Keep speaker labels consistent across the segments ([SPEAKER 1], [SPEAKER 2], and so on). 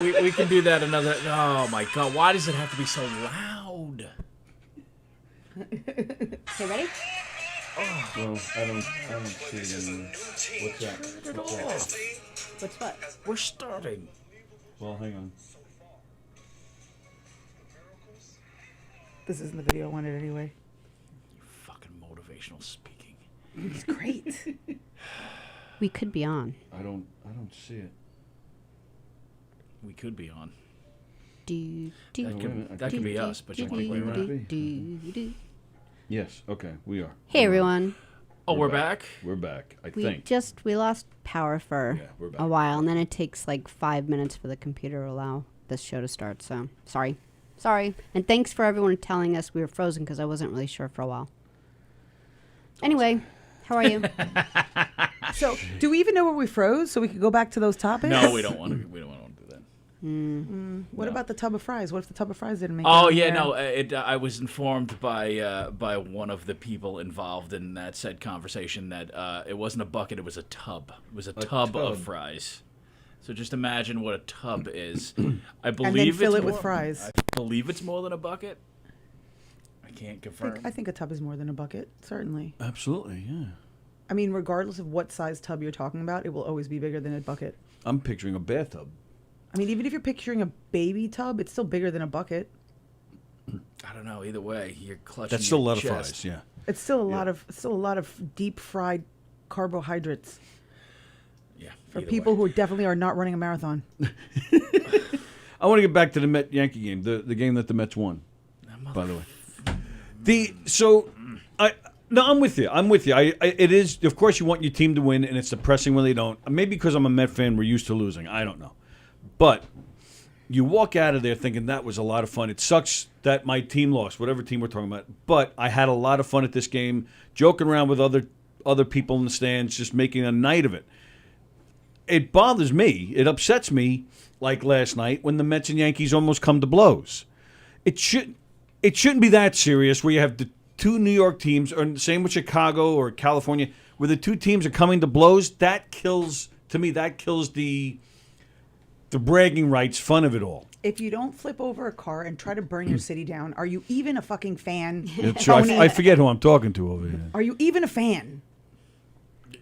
[SPEAKER 1] We can do that another. Oh my god! Why does it have to be so loud?
[SPEAKER 2] Okay, ready?
[SPEAKER 3] Well, I don't see it anymore. What's that?
[SPEAKER 1] Turn it off.
[SPEAKER 2] What's what?
[SPEAKER 1] We're starting.
[SPEAKER 3] Well, hang on.
[SPEAKER 4] This isn't the video I wanted anyway.
[SPEAKER 1] You fucking motivational speaking.
[SPEAKER 4] It's great.
[SPEAKER 2] We could be on.
[SPEAKER 3] I don't see it.
[SPEAKER 1] We could be on.
[SPEAKER 2] Do,
[SPEAKER 1] That
[SPEAKER 3] wait a
[SPEAKER 1] could,
[SPEAKER 3] minute.
[SPEAKER 1] that could be us, but you want to
[SPEAKER 3] wait a
[SPEAKER 1] play
[SPEAKER 3] minute.
[SPEAKER 1] around.
[SPEAKER 2] do.
[SPEAKER 3] Yes. Okay, we are.
[SPEAKER 2] Hey everyone.
[SPEAKER 1] Oh, we're back?
[SPEAKER 3] We're back. I
[SPEAKER 2] We
[SPEAKER 3] think.
[SPEAKER 2] lost power for
[SPEAKER 3] we're back.
[SPEAKER 2] a while, and then it takes like 5 minutes for the computer to allow this show to start. So sorry, and thanks for everyone telling us we were frozen because I wasn't really sure for a while. Anyway, how are you?
[SPEAKER 4] So, do we even know where we froze so we could go back to those topics?
[SPEAKER 1] No, we don't want to. We don't want to do that.
[SPEAKER 4] What
[SPEAKER 1] No.
[SPEAKER 4] about the tub of fries? What if the tub of fries didn't make it?
[SPEAKER 1] Oh
[SPEAKER 4] on
[SPEAKER 1] yeah,
[SPEAKER 4] there?
[SPEAKER 1] no. I was informed by one of the people involved in that said conversation that it wasn't a bucket; it was a tub. It was a tub of
[SPEAKER 3] tub.
[SPEAKER 1] fries. So just imagine what a tub is. I
[SPEAKER 4] And
[SPEAKER 1] believe
[SPEAKER 4] then fill
[SPEAKER 1] it's
[SPEAKER 4] it with
[SPEAKER 1] more-
[SPEAKER 4] fries.
[SPEAKER 1] I believe it's more than a bucket. I can't confirm.
[SPEAKER 4] I think a tub is more than a bucket, certainly.
[SPEAKER 3] Absolutely. Yeah.
[SPEAKER 4] I mean, regardless of what size tub you're talking about, it will always be bigger than a bucket.
[SPEAKER 3] I'm picturing a bathtub.
[SPEAKER 4] I mean, even if you're picturing a baby tub, it's still bigger than a bucket.
[SPEAKER 1] I don't know. Either way, you're clutching.
[SPEAKER 3] That's still a
[SPEAKER 1] your
[SPEAKER 3] lot of
[SPEAKER 1] chest.
[SPEAKER 3] fries. Yeah.
[SPEAKER 4] It's still a lot of deep fried carbohydrates
[SPEAKER 1] Yeah.
[SPEAKER 4] for
[SPEAKER 1] either
[SPEAKER 4] people
[SPEAKER 1] way.
[SPEAKER 4] who definitely are not running a marathon.
[SPEAKER 3] I want to get back to the Met Yankee game, the game that the Mets won. By the way, I'm with you. It is, of course, you want your team to win, and it's depressing when they don't. Maybe because I'm a Met fan, we're used to losing. I don't know, but you walk out of there thinking that was a lot of fun. It sucks that my team lost, whatever team we're talking about. But I had a lot of fun at this game, joking around with other people in the stands, just making a night of it. It bothers me. It upsets me, like last night when the Mets and Yankees almost come to blows. It shouldn't be that serious where you have the two New York teams, or the same with Chicago or California, where the two teams are coming to blows. That kills the bragging rights fun of it all.
[SPEAKER 4] If you don't flip over a car and try to burn your city down, are you even a fucking fan?
[SPEAKER 3] It's true.
[SPEAKER 4] Tony?
[SPEAKER 3] I forget who I'm talking to over here.
[SPEAKER 4] Are you even a fan?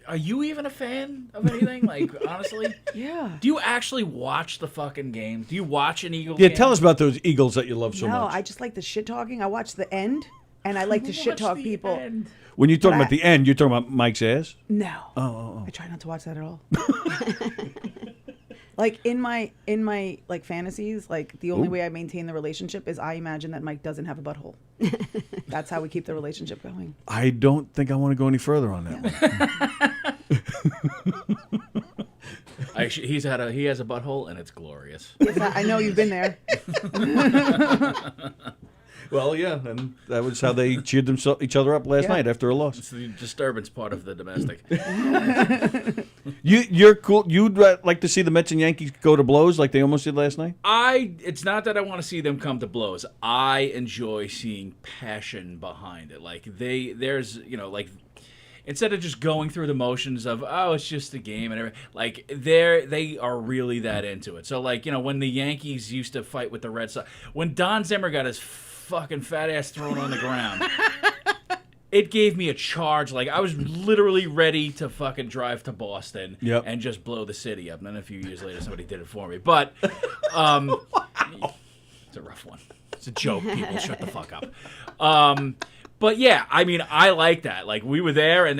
[SPEAKER 1] Are you even a fan of anything? Like, honestly?
[SPEAKER 4] Yeah.
[SPEAKER 1] Do you actually watch the fucking game? Do you watch an Eagles
[SPEAKER 3] Yeah,
[SPEAKER 1] game?
[SPEAKER 3] tell us about those Eagles that you love so
[SPEAKER 4] No,
[SPEAKER 3] much.
[SPEAKER 4] I just like the shit talking. I watch the end, and I like to shit
[SPEAKER 1] Watch
[SPEAKER 4] talk
[SPEAKER 1] the
[SPEAKER 4] people.
[SPEAKER 1] end.
[SPEAKER 3] When you're talking
[SPEAKER 4] But
[SPEAKER 3] about the end, you're talking about Mike's ass?
[SPEAKER 4] No.
[SPEAKER 3] Oh.
[SPEAKER 4] I try not to watch that at all. Like in my like fantasies, like the only
[SPEAKER 3] Ooh.
[SPEAKER 4] way I maintain the relationship is I imagine that Mike doesn't have a butthole. That's how we keep the relationship going.
[SPEAKER 3] I don't think I want to go any further on that one.
[SPEAKER 1] Actually, he has a butthole, and it's glorious.
[SPEAKER 4] Yes, I know you've been there.
[SPEAKER 3] Well, yeah, and that was how they cheered each other up last
[SPEAKER 4] Yeah.
[SPEAKER 3] night after a loss.
[SPEAKER 1] It's the disturbance part of the domestic.
[SPEAKER 3] You're cool. You'd like to see the Mets and Yankees go to blows like they almost did last night?
[SPEAKER 1] It's not that I want to see them come to blows. I enjoy seeing passion behind it. Like there's like instead of just going through the motions of it's just a game and everything, like they are really that into it. So like when the Yankees used to fight with the Red Sox, when Don Zimmer got his fucking fat ass thrown on the ground. It gave me a charge. Like, I was literally ready to fucking drive to Boston and just blow the city up. And then a few years later, somebody did it for me. But it's a rough one. It's a joke, people. Shut the fuck up. But, yeah, I mean, I like that. Like, we were there, and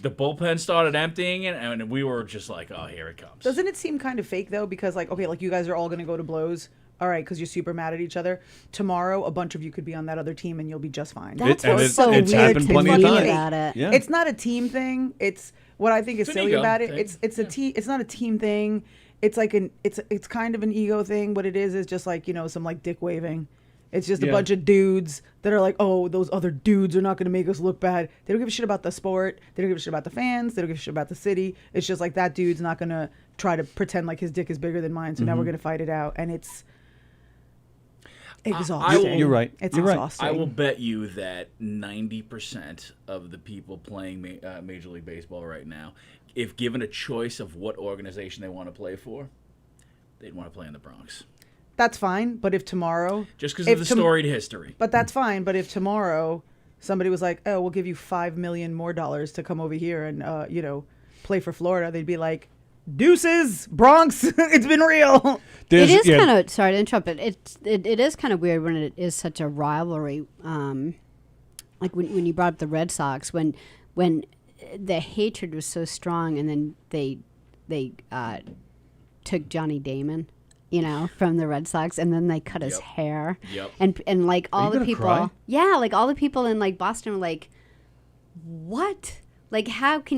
[SPEAKER 1] the bullpen started emptying, and we were just like, oh, here it comes.
[SPEAKER 4] Doesn't it seem kind of fake though? Because like, okay, like you guys are all gonna go to blows. All right, because you're super mad at each other. Tomorrow, a bunch of you could be on that other team, and you'll be just fine.
[SPEAKER 2] That's
[SPEAKER 3] and
[SPEAKER 2] what's so
[SPEAKER 3] it's
[SPEAKER 2] weird
[SPEAKER 3] happened
[SPEAKER 2] to
[SPEAKER 3] plenty of
[SPEAKER 2] me
[SPEAKER 3] times.
[SPEAKER 2] about it.
[SPEAKER 3] Yeah.
[SPEAKER 4] It's not a team thing. It's what I think is
[SPEAKER 1] It's an
[SPEAKER 4] silly
[SPEAKER 1] ego
[SPEAKER 4] about it.
[SPEAKER 1] thing.
[SPEAKER 4] It's a team. It's not a team thing. It's like it's kind of an ego thing. What it is just like some like dick waving. It's just a bunch of dudes that are like, oh, those other dudes are not going to make us look bad. They don't give a shit about the sport. They don't give a shit about the fans. They don't give a shit about the city. It's just like that dude's not going to try to pretend like his dick is bigger than mine. So now we're going to fight it out, and it's exhausting.
[SPEAKER 3] You're right.
[SPEAKER 4] It's
[SPEAKER 3] You're right.
[SPEAKER 4] exhausting.
[SPEAKER 1] I will bet you that 90% of the people playing Major League Baseball right now, if given a choice of what organization they want to play for, they'd want to play in the Bronx.
[SPEAKER 4] That's fine, but if tomorrow,
[SPEAKER 1] Just because of the storied history.
[SPEAKER 4] but that's fine. But if tomorrow somebody was like, "Oh, we'll give you $5 million more to come over here and play for Florida," they'd be like, "Deuces, Bronx, it's been real."
[SPEAKER 2] It is kind of sorry to interrupt, but it is kind of weird when it is such a rivalry. Like when you brought up the Red Sox, when the hatred was so strong, and then they took Johnny Damon, from the Red Sox, and then they cut his hair.
[SPEAKER 1] Yep.
[SPEAKER 2] And like all the people,
[SPEAKER 3] cry?
[SPEAKER 2] like all the people in like Boston were like, "What? Like how do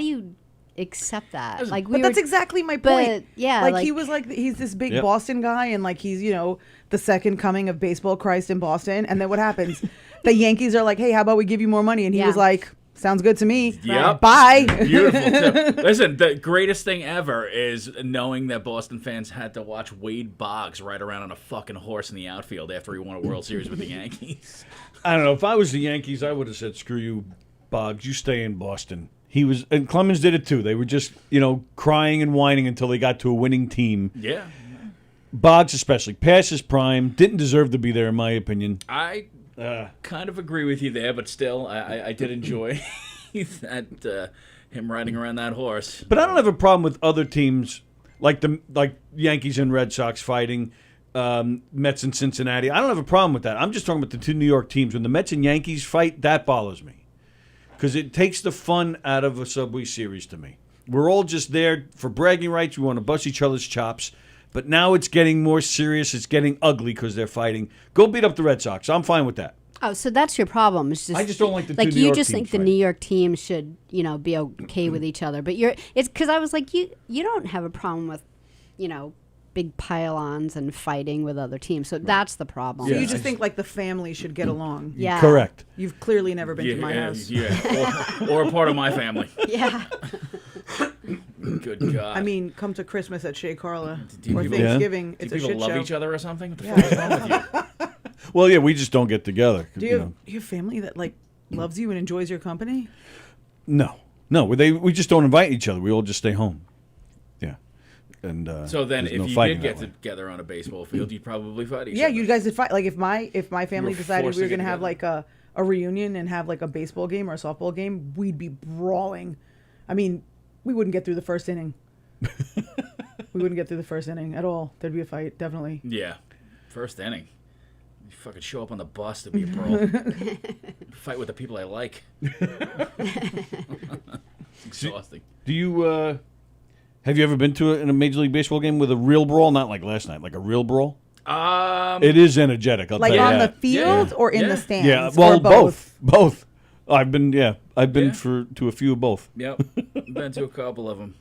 [SPEAKER 2] you accept that?" Like
[SPEAKER 4] But that's exactly my point.
[SPEAKER 2] Yeah,
[SPEAKER 4] like he was like he's this big Boston guy, and like he's the second coming of baseball Christ in Boston. And then what happens? The Yankees are like, "Hey, how about we give you more money?" And he was like, "Sounds good to me.
[SPEAKER 1] Yep.
[SPEAKER 4] Bye."
[SPEAKER 1] Beautiful tip. Listen, the greatest thing ever is knowing that Boston fans had to watch Wade Boggs ride around on a fucking horse in the outfield after he won a World Series with the Yankees.
[SPEAKER 3] I don't know. If I was the Yankees, I would have said, "Screw you, Boggs. You stay in Boston." And Clemens did it too. They were just, crying and whining until they got to a winning team.
[SPEAKER 1] Yeah.
[SPEAKER 3] Boggs especially, past his prime, didn't deserve to be there in my opinion.
[SPEAKER 1] I kind of agree with you there, but still, I did enjoy that him riding around that horse.
[SPEAKER 3] But I don't have a problem with other teams like Yankees and Red Sox fighting, Mets and Cincinnati. I don't have a problem with that. I'm just talking about the two New York teams. When the Mets and Yankees fight, that bothers me. Because it takes the fun out of a Subway Series to me. We're all just there for bragging rights. We want to bust each other's chops. But now it's getting more serious. It's getting ugly because they're fighting. Go beat up the Red Sox. I'm fine with that.
[SPEAKER 2] Oh, so that's your problem. It's just,
[SPEAKER 3] I just don't like the two
[SPEAKER 2] like
[SPEAKER 3] New
[SPEAKER 2] you
[SPEAKER 3] York
[SPEAKER 2] just
[SPEAKER 3] teams
[SPEAKER 2] think the
[SPEAKER 3] fighting.
[SPEAKER 2] New York team should, be okay with each other. But it's because I was like, you don't have a problem with, big pylons and fighting with other teams. So that's the problem.
[SPEAKER 4] So
[SPEAKER 3] Yeah.
[SPEAKER 4] you just think like the family should get along.
[SPEAKER 2] Yeah.
[SPEAKER 3] Correct.
[SPEAKER 4] You've clearly never been to my house.
[SPEAKER 1] Yeah. Or a part of my family.
[SPEAKER 2] Yeah.
[SPEAKER 1] Good God.
[SPEAKER 4] I mean, come to Christmas at Shea Carla
[SPEAKER 1] Do
[SPEAKER 4] or
[SPEAKER 1] people-
[SPEAKER 4] Thanksgiving.
[SPEAKER 1] do
[SPEAKER 4] It's a
[SPEAKER 1] people
[SPEAKER 4] shit
[SPEAKER 1] love
[SPEAKER 4] show.
[SPEAKER 1] each other or something? What the fuck is wrong with you?
[SPEAKER 3] Well, yeah, we just don't get together.
[SPEAKER 4] Do you have family that like loves you and enjoys your company?
[SPEAKER 3] No. We just don't invite each other. We all just stay home. Yeah. And
[SPEAKER 1] So then,
[SPEAKER 3] there's
[SPEAKER 1] if
[SPEAKER 3] no
[SPEAKER 1] you
[SPEAKER 3] fighting
[SPEAKER 1] did get
[SPEAKER 3] that way.
[SPEAKER 1] together on a baseball field, you'd probably fight each
[SPEAKER 4] Yeah,
[SPEAKER 1] other.
[SPEAKER 4] you guys would fight. Like if my family
[SPEAKER 1] were
[SPEAKER 4] decided
[SPEAKER 1] forced
[SPEAKER 4] we were
[SPEAKER 1] to
[SPEAKER 4] gonna
[SPEAKER 1] get
[SPEAKER 4] have like a reunion and have like a baseball game or a softball game, we'd be brawling. I mean, we wouldn't get through the first inning. We wouldn't get through the first inning at all. There'd be a fight, definitely.
[SPEAKER 1] Yeah. First inning. You fucking show up on the bus to be a brawl. Fight with the people I like. It's exhausting.
[SPEAKER 3] Do you have you ever been to in a Major League Baseball game with a real brawl? Not like last night, like a real brawl.
[SPEAKER 1] It
[SPEAKER 3] It is energetic. I'll
[SPEAKER 4] Like
[SPEAKER 3] tell you
[SPEAKER 4] on the
[SPEAKER 3] that.
[SPEAKER 4] field
[SPEAKER 1] Yeah.
[SPEAKER 4] or in
[SPEAKER 1] Yeah.
[SPEAKER 4] the stands?
[SPEAKER 3] Yeah,
[SPEAKER 4] or
[SPEAKER 3] well, both. I've been
[SPEAKER 1] Yeah.
[SPEAKER 3] to a few of both.
[SPEAKER 1] Yep. Been to a couple of them.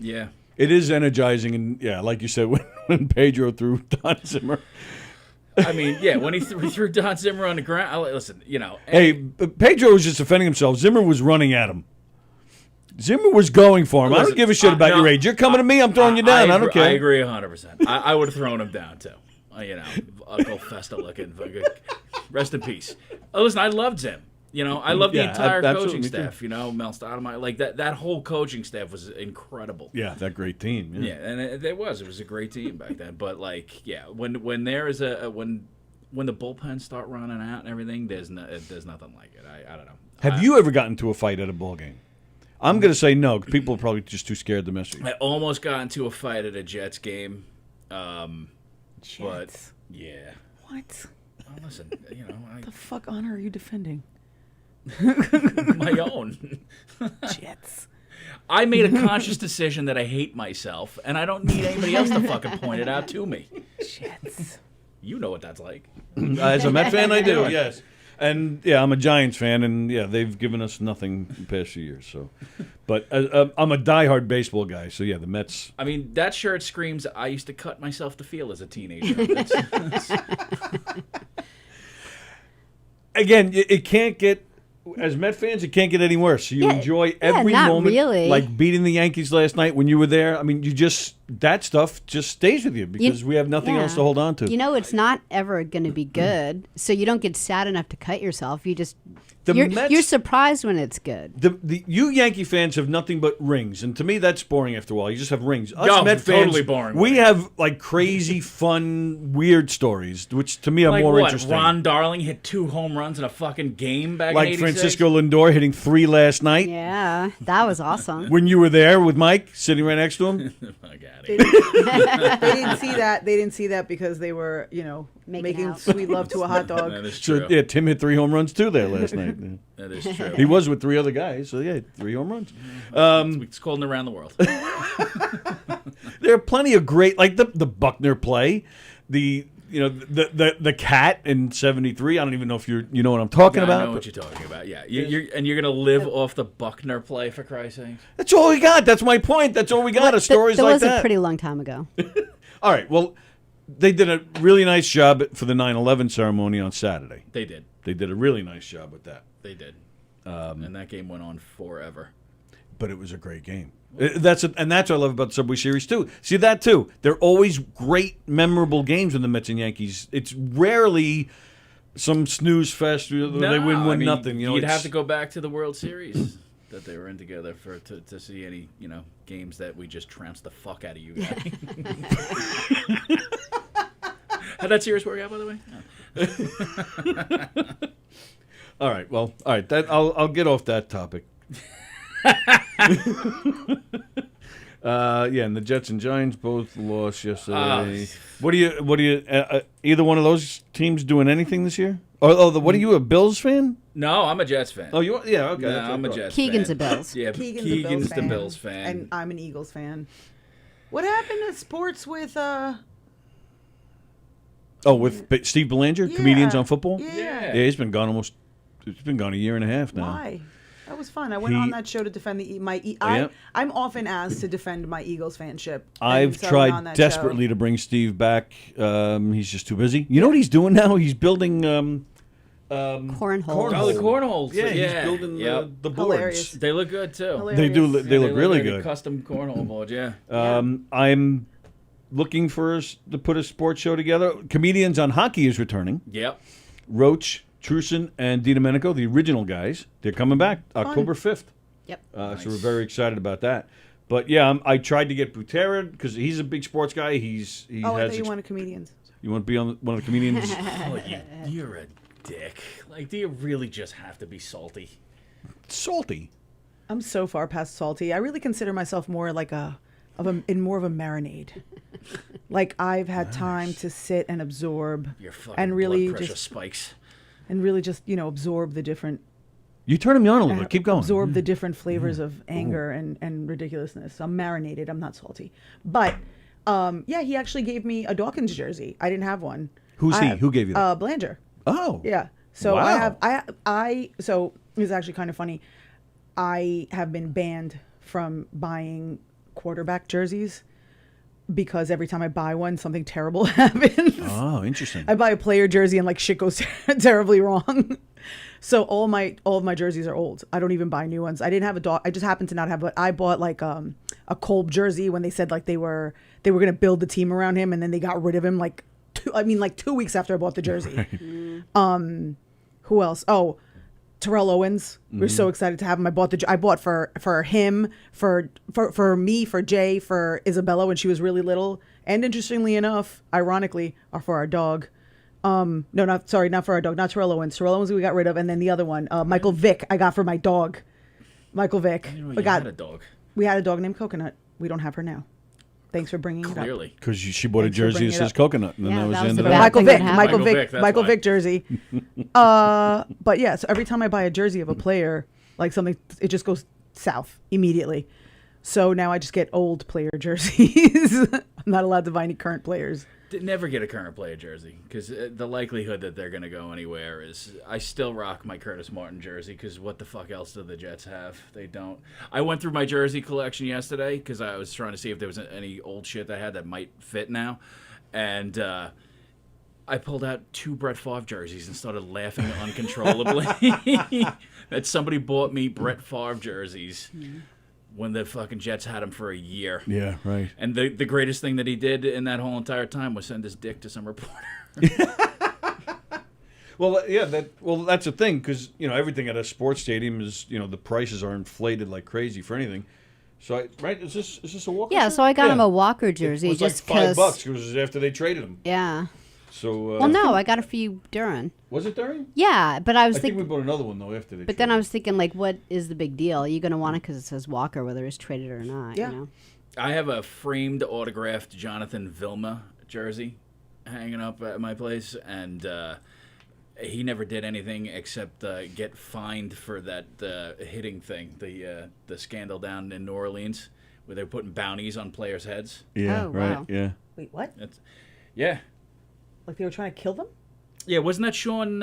[SPEAKER 1] Yeah.
[SPEAKER 3] It is energizing, and yeah, like you said, when Pedro threw Don Zimmer.
[SPEAKER 1] I mean, yeah, when he threw Don Zimmer on the ground, listen,
[SPEAKER 3] Hey, Pedro was just defending himself. Zimmer was running at him. Zimmer was going for him. I
[SPEAKER 1] Listen,
[SPEAKER 3] don't give a shit about
[SPEAKER 1] no,
[SPEAKER 3] your age. You're coming to me. I'm throwing you down. I don't care.
[SPEAKER 1] I agree 100%. I would have thrown him down too. Uncle Festa looking. Rest in peace. Listen, I loved Zim. I love the
[SPEAKER 3] Yeah,
[SPEAKER 1] entire
[SPEAKER 3] absolutely,
[SPEAKER 1] coaching
[SPEAKER 3] me too.
[SPEAKER 1] staff. Mel Stoudemire, like that whole coaching staff was incredible.
[SPEAKER 3] Yeah, that great team.
[SPEAKER 1] Yeah, and it was a great team back then. But when there is when the bullpens start running out and everything, there's nothing like it. I don't know.
[SPEAKER 3] Have you ever gotten into a fight at a ball game? I'm going to say no, 'cause people are probably just too scared to mess with you.
[SPEAKER 1] I almost got into a fight at a Jets game, but
[SPEAKER 4] Jets.
[SPEAKER 1] yeah.
[SPEAKER 4] What
[SPEAKER 1] Listen,
[SPEAKER 4] the fuck honor are you defending?
[SPEAKER 1] my own.
[SPEAKER 4] Jets.
[SPEAKER 1] I made a conscious decision that I hate myself, and I don't need anybody else to fucking point it out to me.
[SPEAKER 4] Jets.
[SPEAKER 1] You know what that's like.
[SPEAKER 3] As a Met fan, I do, yes. And, yeah, I'm a Giants fan, and, yeah, they've given us nothing the past few years. So, but I'm a diehard baseball guy, so, yeah, the Mets.
[SPEAKER 1] I mean, that shirt screams, I used to cut myself to feel as a teenager. That's-
[SPEAKER 3] Again, it can't get, as Met fans, it can't get any worse. So you
[SPEAKER 2] Yeah,
[SPEAKER 3] enjoy
[SPEAKER 2] yeah,
[SPEAKER 3] every
[SPEAKER 2] not
[SPEAKER 3] moment.
[SPEAKER 2] really.
[SPEAKER 3] Like beating the Yankees last night when you were there. I mean, you just, that stuff just stays with you because we have nothing else to hold on to.
[SPEAKER 2] You know, it's not ever going to be good, so you don't get sad enough to cut yourself. You just
[SPEAKER 3] The
[SPEAKER 2] you're,
[SPEAKER 3] Mets-
[SPEAKER 2] you're surprised when it's good.
[SPEAKER 3] You Yankee fans have nothing but rings, and to me that's boring after a while. You just have rings. Us
[SPEAKER 1] No,
[SPEAKER 3] Met fans,
[SPEAKER 1] totally boring.
[SPEAKER 3] We have like crazy, fun, weird stories, which to me are
[SPEAKER 1] Like
[SPEAKER 3] more
[SPEAKER 1] what?
[SPEAKER 3] interesting.
[SPEAKER 1] Ron Darling hit 2 home runs in a fucking game back in
[SPEAKER 3] Like
[SPEAKER 1] 86?
[SPEAKER 3] Francisco Lindor hitting 3 last night
[SPEAKER 2] Yeah, that was awesome.
[SPEAKER 3] when you were there with Mike sitting right next to him.
[SPEAKER 1] Fuck outta
[SPEAKER 4] They
[SPEAKER 1] here.
[SPEAKER 4] didn't see that. They didn't see that because they were, making
[SPEAKER 2] out.
[SPEAKER 4] sweet love to a hot dog.
[SPEAKER 1] That is
[SPEAKER 3] So
[SPEAKER 1] true.
[SPEAKER 3] yeah, Tim hit 3 home runs too there last night.
[SPEAKER 1] That is true.
[SPEAKER 3] He was with 3 other guys, so yeah, 3 home runs.
[SPEAKER 1] It's called around the world.
[SPEAKER 3] There are plenty of great, like the Buckner play, the cat in '73. I don't even know if you know what I'm talking about.
[SPEAKER 1] I know what you're talking about. Yeah, you're gonna live off the Buckner play for Christ's sake.
[SPEAKER 3] That's all we got. That's my point. That's all we got. Are stories
[SPEAKER 2] that
[SPEAKER 3] like
[SPEAKER 2] was
[SPEAKER 3] that.
[SPEAKER 2] a pretty long time ago.
[SPEAKER 3] All right. Well, they did a really nice job for the 9/11 ceremony on Saturday.
[SPEAKER 1] They did.
[SPEAKER 3] They did a really nice job with that.
[SPEAKER 1] They did. And that game went on forever.
[SPEAKER 3] But it was a great game. That's what I love about the Subway Series too. See that too. They're always great, memorable games with the Mets and Yankees. It's rarely some snooze fest where they win
[SPEAKER 1] I mean,
[SPEAKER 3] nothing.
[SPEAKER 1] You'd have to go back to the World Series that they were in together to see any games that we just trounced the fuck out of you guys. How'd that series work out, by the way? Oh.
[SPEAKER 3] All right. Well, all right. I'll get off that topic. And the Jets and Giants both lost yesterday. What do you? Either one of those teams doing anything this year? What are you, a Bills fan?
[SPEAKER 1] No, I'm a Jets fan.
[SPEAKER 3] Oh, you are? Yeah, okay.
[SPEAKER 1] No,
[SPEAKER 3] that's
[SPEAKER 1] I'm a
[SPEAKER 3] what I thought.
[SPEAKER 1] Jets
[SPEAKER 2] Keegan's
[SPEAKER 1] fan.
[SPEAKER 2] a Bills.
[SPEAKER 1] Yeah,
[SPEAKER 4] Keegan's
[SPEAKER 1] the Bills fan.
[SPEAKER 4] And I'm an Eagles fan. What happened to sports with
[SPEAKER 3] With Steve Belanger, comedians on football.
[SPEAKER 4] Yeah.
[SPEAKER 3] Yeah, he's been gone it's been gone a year and a half now.
[SPEAKER 4] Why? That was fun. I went on that show to defend I'm often asked to defend my Eagles fanship.
[SPEAKER 3] I've
[SPEAKER 4] so I went on
[SPEAKER 3] tried
[SPEAKER 4] that
[SPEAKER 3] desperately to bring Steve back. He's just too busy. You know what he's doing now? He's building
[SPEAKER 2] Cornhole.
[SPEAKER 1] Oh, the cornhole.
[SPEAKER 3] Yeah, he's building the boards.
[SPEAKER 4] Hilarious.
[SPEAKER 1] They look good too.
[SPEAKER 4] Hilarious.
[SPEAKER 3] They do. They look really
[SPEAKER 1] like a
[SPEAKER 3] good.
[SPEAKER 1] custom cornhole board. Yeah.
[SPEAKER 3] I'm looking for us to put a sports show together. Comedians on Hockey is returning.
[SPEAKER 1] Yep.
[SPEAKER 3] Roach, Trusin, and DiDomenico, the original guys, they're coming back October 5th.
[SPEAKER 2] Yep.
[SPEAKER 3] So we're very excited about that. But yeah, I tried to get Butera because he's a big sports guy. He
[SPEAKER 4] I thought you wanted comedians.
[SPEAKER 3] You want to be on one of the comedians?
[SPEAKER 1] Oh, you're a dick. Like, do you really just have to be salty?
[SPEAKER 3] Salty.
[SPEAKER 4] I'm so far past salty. I really consider myself more like in more of a marinade. Like I've had time to sit and absorb
[SPEAKER 1] Your fucking
[SPEAKER 4] and really
[SPEAKER 1] blood pressure
[SPEAKER 4] just
[SPEAKER 1] spikes.
[SPEAKER 4] absorb the different
[SPEAKER 3] You turn me on a little bit. Keep going.
[SPEAKER 4] absorb the different flavors of anger and ridiculousness. I'm marinated. I'm not salty. But he actually gave me a Dawkins jersey. I didn't have one.
[SPEAKER 3] Who's he? Who gave you that?
[SPEAKER 4] Belanger.
[SPEAKER 3] Oh.
[SPEAKER 4] Yeah. So
[SPEAKER 3] Wow.
[SPEAKER 4] so it's actually kind of funny. I have been banned from buying quarterback jerseys because every time I buy one, something terrible happens.
[SPEAKER 3] Oh, interesting.
[SPEAKER 4] I buy a player jersey and like shit goes terribly wrong. So all of my jerseys are old. I don't even buy new ones. I didn't have a dog. I just happened to not have. But I bought like a Kolb jersey when they said like they were going to build the team around him, and then they got rid of him like 2 weeks after I bought the jersey. Who else? Oh, Terrell Owens. We're so excited to have him. I bought for him, for me, for Jay, for Isabella when she was really little, and interestingly enough, ironically, are for our dog. Not for our dog, not Terrell Owens. Terrell Owens we got rid of, and then the other one, Michael Vick, I got for my dog. Michael Vick.
[SPEAKER 1] We had a dog.
[SPEAKER 4] We had a dog named Coconut. We don't have her now. Thanks for bringing it up.
[SPEAKER 1] Clearly.
[SPEAKER 3] Because she bought a
[SPEAKER 4] Thanks for
[SPEAKER 3] jersey
[SPEAKER 4] bringing
[SPEAKER 3] that
[SPEAKER 4] it
[SPEAKER 3] says
[SPEAKER 4] up.
[SPEAKER 3] coconut, and then
[SPEAKER 2] Yeah,
[SPEAKER 3] that was
[SPEAKER 2] that
[SPEAKER 3] the
[SPEAKER 2] was
[SPEAKER 3] end of
[SPEAKER 2] the
[SPEAKER 3] that.
[SPEAKER 2] bad
[SPEAKER 4] Michael
[SPEAKER 2] thing
[SPEAKER 4] Vick,
[SPEAKER 2] that happened.
[SPEAKER 4] Michael
[SPEAKER 1] Michael Vick,
[SPEAKER 4] Vick,
[SPEAKER 1] that's
[SPEAKER 4] Michael
[SPEAKER 1] why.
[SPEAKER 4] Vick jersey. But yeah, so every time I buy a jersey of a player, like something, it just goes south immediately. So now I just get old player jerseys. I'm not allowed to buy any current players.
[SPEAKER 1] Never get a current player jersey because the likelihood that they're going to go anywhere is. I still rock my Curtis Martin jersey because what the fuck else do the Jets have? They don't. I went through my jersey collection yesterday because I was trying to see if there was any old shit I had that might fit now, and I pulled out 2 Brett Favre jerseys and started laughing uncontrollably that somebody bought me Brett Favre jerseys. when the fucking Jets had him for a year.
[SPEAKER 3] Yeah, right.
[SPEAKER 1] And the greatest thing that he did in that whole entire time was send his dick to some reporter.
[SPEAKER 3] Well, yeah, that's the thing, because everything at a sports stadium is the prices are inflated like crazy for anything. So right, is this a Walker?
[SPEAKER 2] Yeah,
[SPEAKER 3] shirt?
[SPEAKER 2] so I got him a Walker jersey
[SPEAKER 3] It was
[SPEAKER 2] just
[SPEAKER 3] like $5
[SPEAKER 2] because.
[SPEAKER 3] because it was after they traded him.
[SPEAKER 2] Yeah.
[SPEAKER 3] So
[SPEAKER 2] Well, no, I got a few during.
[SPEAKER 3] was it during?
[SPEAKER 2] Yeah, but I was
[SPEAKER 3] I think we
[SPEAKER 2] thinking.
[SPEAKER 3] bought another one though after they.
[SPEAKER 2] But then I was thinking, like, what is the big deal? Are you going to want it because it says Walker, whether it's traded or not?
[SPEAKER 4] Yeah.
[SPEAKER 2] You know?
[SPEAKER 1] I have a framed autographed Jonathan Vilma jersey hanging up at my place, and he never did anything except get fined for that hitting thing, the scandal down in New Orleans, where they're putting bounties on players' heads.
[SPEAKER 3] Yeah,
[SPEAKER 2] Oh,
[SPEAKER 3] right.
[SPEAKER 2] wow.
[SPEAKER 3] Yeah.
[SPEAKER 4] Wait, what?
[SPEAKER 1] Yeah.
[SPEAKER 4] Like they were trying to kill them?
[SPEAKER 1] Yeah, wasn't that Sean?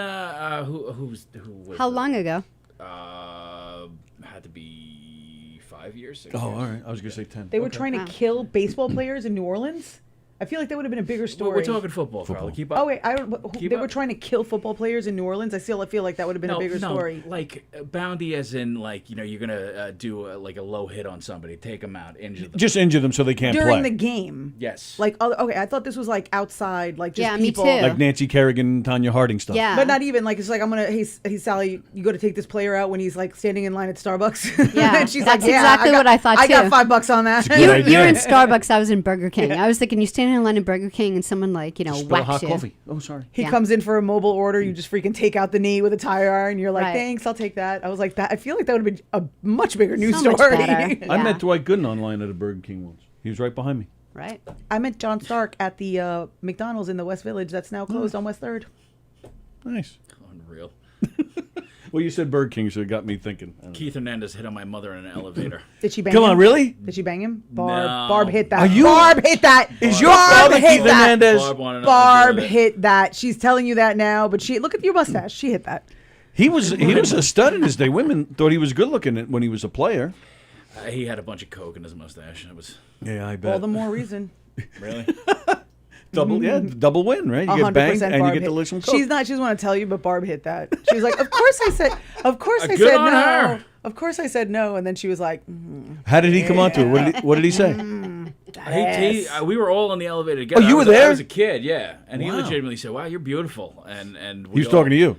[SPEAKER 1] Who was?
[SPEAKER 2] How long ago?
[SPEAKER 1] Had to be 5 years. 6
[SPEAKER 3] Oh,
[SPEAKER 1] years.
[SPEAKER 3] all right. I was gonna say 10.
[SPEAKER 4] They were
[SPEAKER 3] Okay.
[SPEAKER 4] trying to
[SPEAKER 2] Wow.
[SPEAKER 4] kill baseball players in New Orleans? I feel like that would have been a bigger story.
[SPEAKER 1] We're talking football, Carl. Keep up.
[SPEAKER 4] Oh wait, I don't.
[SPEAKER 1] Keep
[SPEAKER 4] They
[SPEAKER 1] up.
[SPEAKER 4] were trying to kill football players in New Orleans. I still feel like that would have been a bigger story.
[SPEAKER 1] Like bounty, as in like you're gonna do like a low hit on somebody, take them out, injure them.
[SPEAKER 3] Just injure them so they can't
[SPEAKER 4] During
[SPEAKER 3] play.
[SPEAKER 4] the game.
[SPEAKER 1] Yes.
[SPEAKER 4] Like okay, I thought this was like outside, like just
[SPEAKER 2] Yeah, me
[SPEAKER 4] people.
[SPEAKER 2] too.
[SPEAKER 3] Like Nancy Kerrigan, Tanya Harding stuff.
[SPEAKER 2] Yeah.
[SPEAKER 4] But not even like it's like I'm gonna. Hey Sally, you got to take this player out when he's like standing in line at Starbucks.
[SPEAKER 2] Yeah,
[SPEAKER 4] and she's
[SPEAKER 2] that's
[SPEAKER 4] like, yeah,
[SPEAKER 2] exactly what I thought,
[SPEAKER 4] I got
[SPEAKER 2] too.
[SPEAKER 4] $5 on that.
[SPEAKER 3] Good
[SPEAKER 2] You
[SPEAKER 3] idea.
[SPEAKER 2] were in Starbucks. I was in Burger King. I was thinking you standing in line in Burger King and someone like
[SPEAKER 3] Spill
[SPEAKER 2] whacks
[SPEAKER 3] hot
[SPEAKER 2] you.
[SPEAKER 3] coffee. Oh, sorry.
[SPEAKER 4] He
[SPEAKER 2] Yeah.
[SPEAKER 4] comes in for a mobile order. You just freaking take out the knee with a tire iron. You're like,
[SPEAKER 2] Right.
[SPEAKER 4] thanks, I'll take that. I was like, that. I feel like that would have been a much bigger news
[SPEAKER 2] So much
[SPEAKER 4] story.
[SPEAKER 2] better.
[SPEAKER 3] I
[SPEAKER 2] Yeah.
[SPEAKER 3] met Dwight Gooden online at a Burger King once. He was right behind me.
[SPEAKER 2] Right.
[SPEAKER 4] I met John Stark at the McDonald's in the West Village that's now closed on West 3rd.
[SPEAKER 3] Nice.
[SPEAKER 1] Unreal.
[SPEAKER 3] Well, you said Burger King, so it got me thinking. I don't know.
[SPEAKER 1] Keith Hernandez hit on my mother in an elevator.
[SPEAKER 4] Did she bang
[SPEAKER 3] Come
[SPEAKER 4] him?
[SPEAKER 3] on, really?
[SPEAKER 4] Did she bang him? Barb.
[SPEAKER 1] No.
[SPEAKER 4] Barb hit that.
[SPEAKER 3] Are you-
[SPEAKER 4] Barb hit that.
[SPEAKER 3] Is your
[SPEAKER 4] Barb
[SPEAKER 3] father
[SPEAKER 4] hit
[SPEAKER 3] Keith
[SPEAKER 4] that.
[SPEAKER 3] Hernandez?
[SPEAKER 1] Barb wanted nothing to do
[SPEAKER 4] Barb
[SPEAKER 1] with it.
[SPEAKER 4] hit that. She's telling you that now, but she look at your mustache. She hit that.
[SPEAKER 3] He was a stud in his day. Women thought he was good looking when he was a player.
[SPEAKER 1] He had a bunch of coke in his mustache. It was
[SPEAKER 3] Yeah, I bet.
[SPEAKER 4] All the more reason.
[SPEAKER 1] really.
[SPEAKER 3] double win, right? You get
[SPEAKER 4] 100%
[SPEAKER 3] banged and you
[SPEAKER 4] Barb
[SPEAKER 3] get
[SPEAKER 4] hit.
[SPEAKER 3] to lick some coke.
[SPEAKER 4] She doesn't want to tell you, but Barb hit that. She was like, "Of course I said, of course I
[SPEAKER 1] Good
[SPEAKER 4] said
[SPEAKER 1] on
[SPEAKER 4] no,
[SPEAKER 1] her.
[SPEAKER 4] of course I said no," and then she was like,
[SPEAKER 3] How did he come onto it? What did he say?
[SPEAKER 1] We were all in the elevator together.
[SPEAKER 3] Oh, you were
[SPEAKER 1] I
[SPEAKER 3] there?
[SPEAKER 1] was a kid, yeah, and he
[SPEAKER 3] Wow.
[SPEAKER 1] legitimately said, "Wow, you're beautiful," and
[SPEAKER 3] He was talking to you.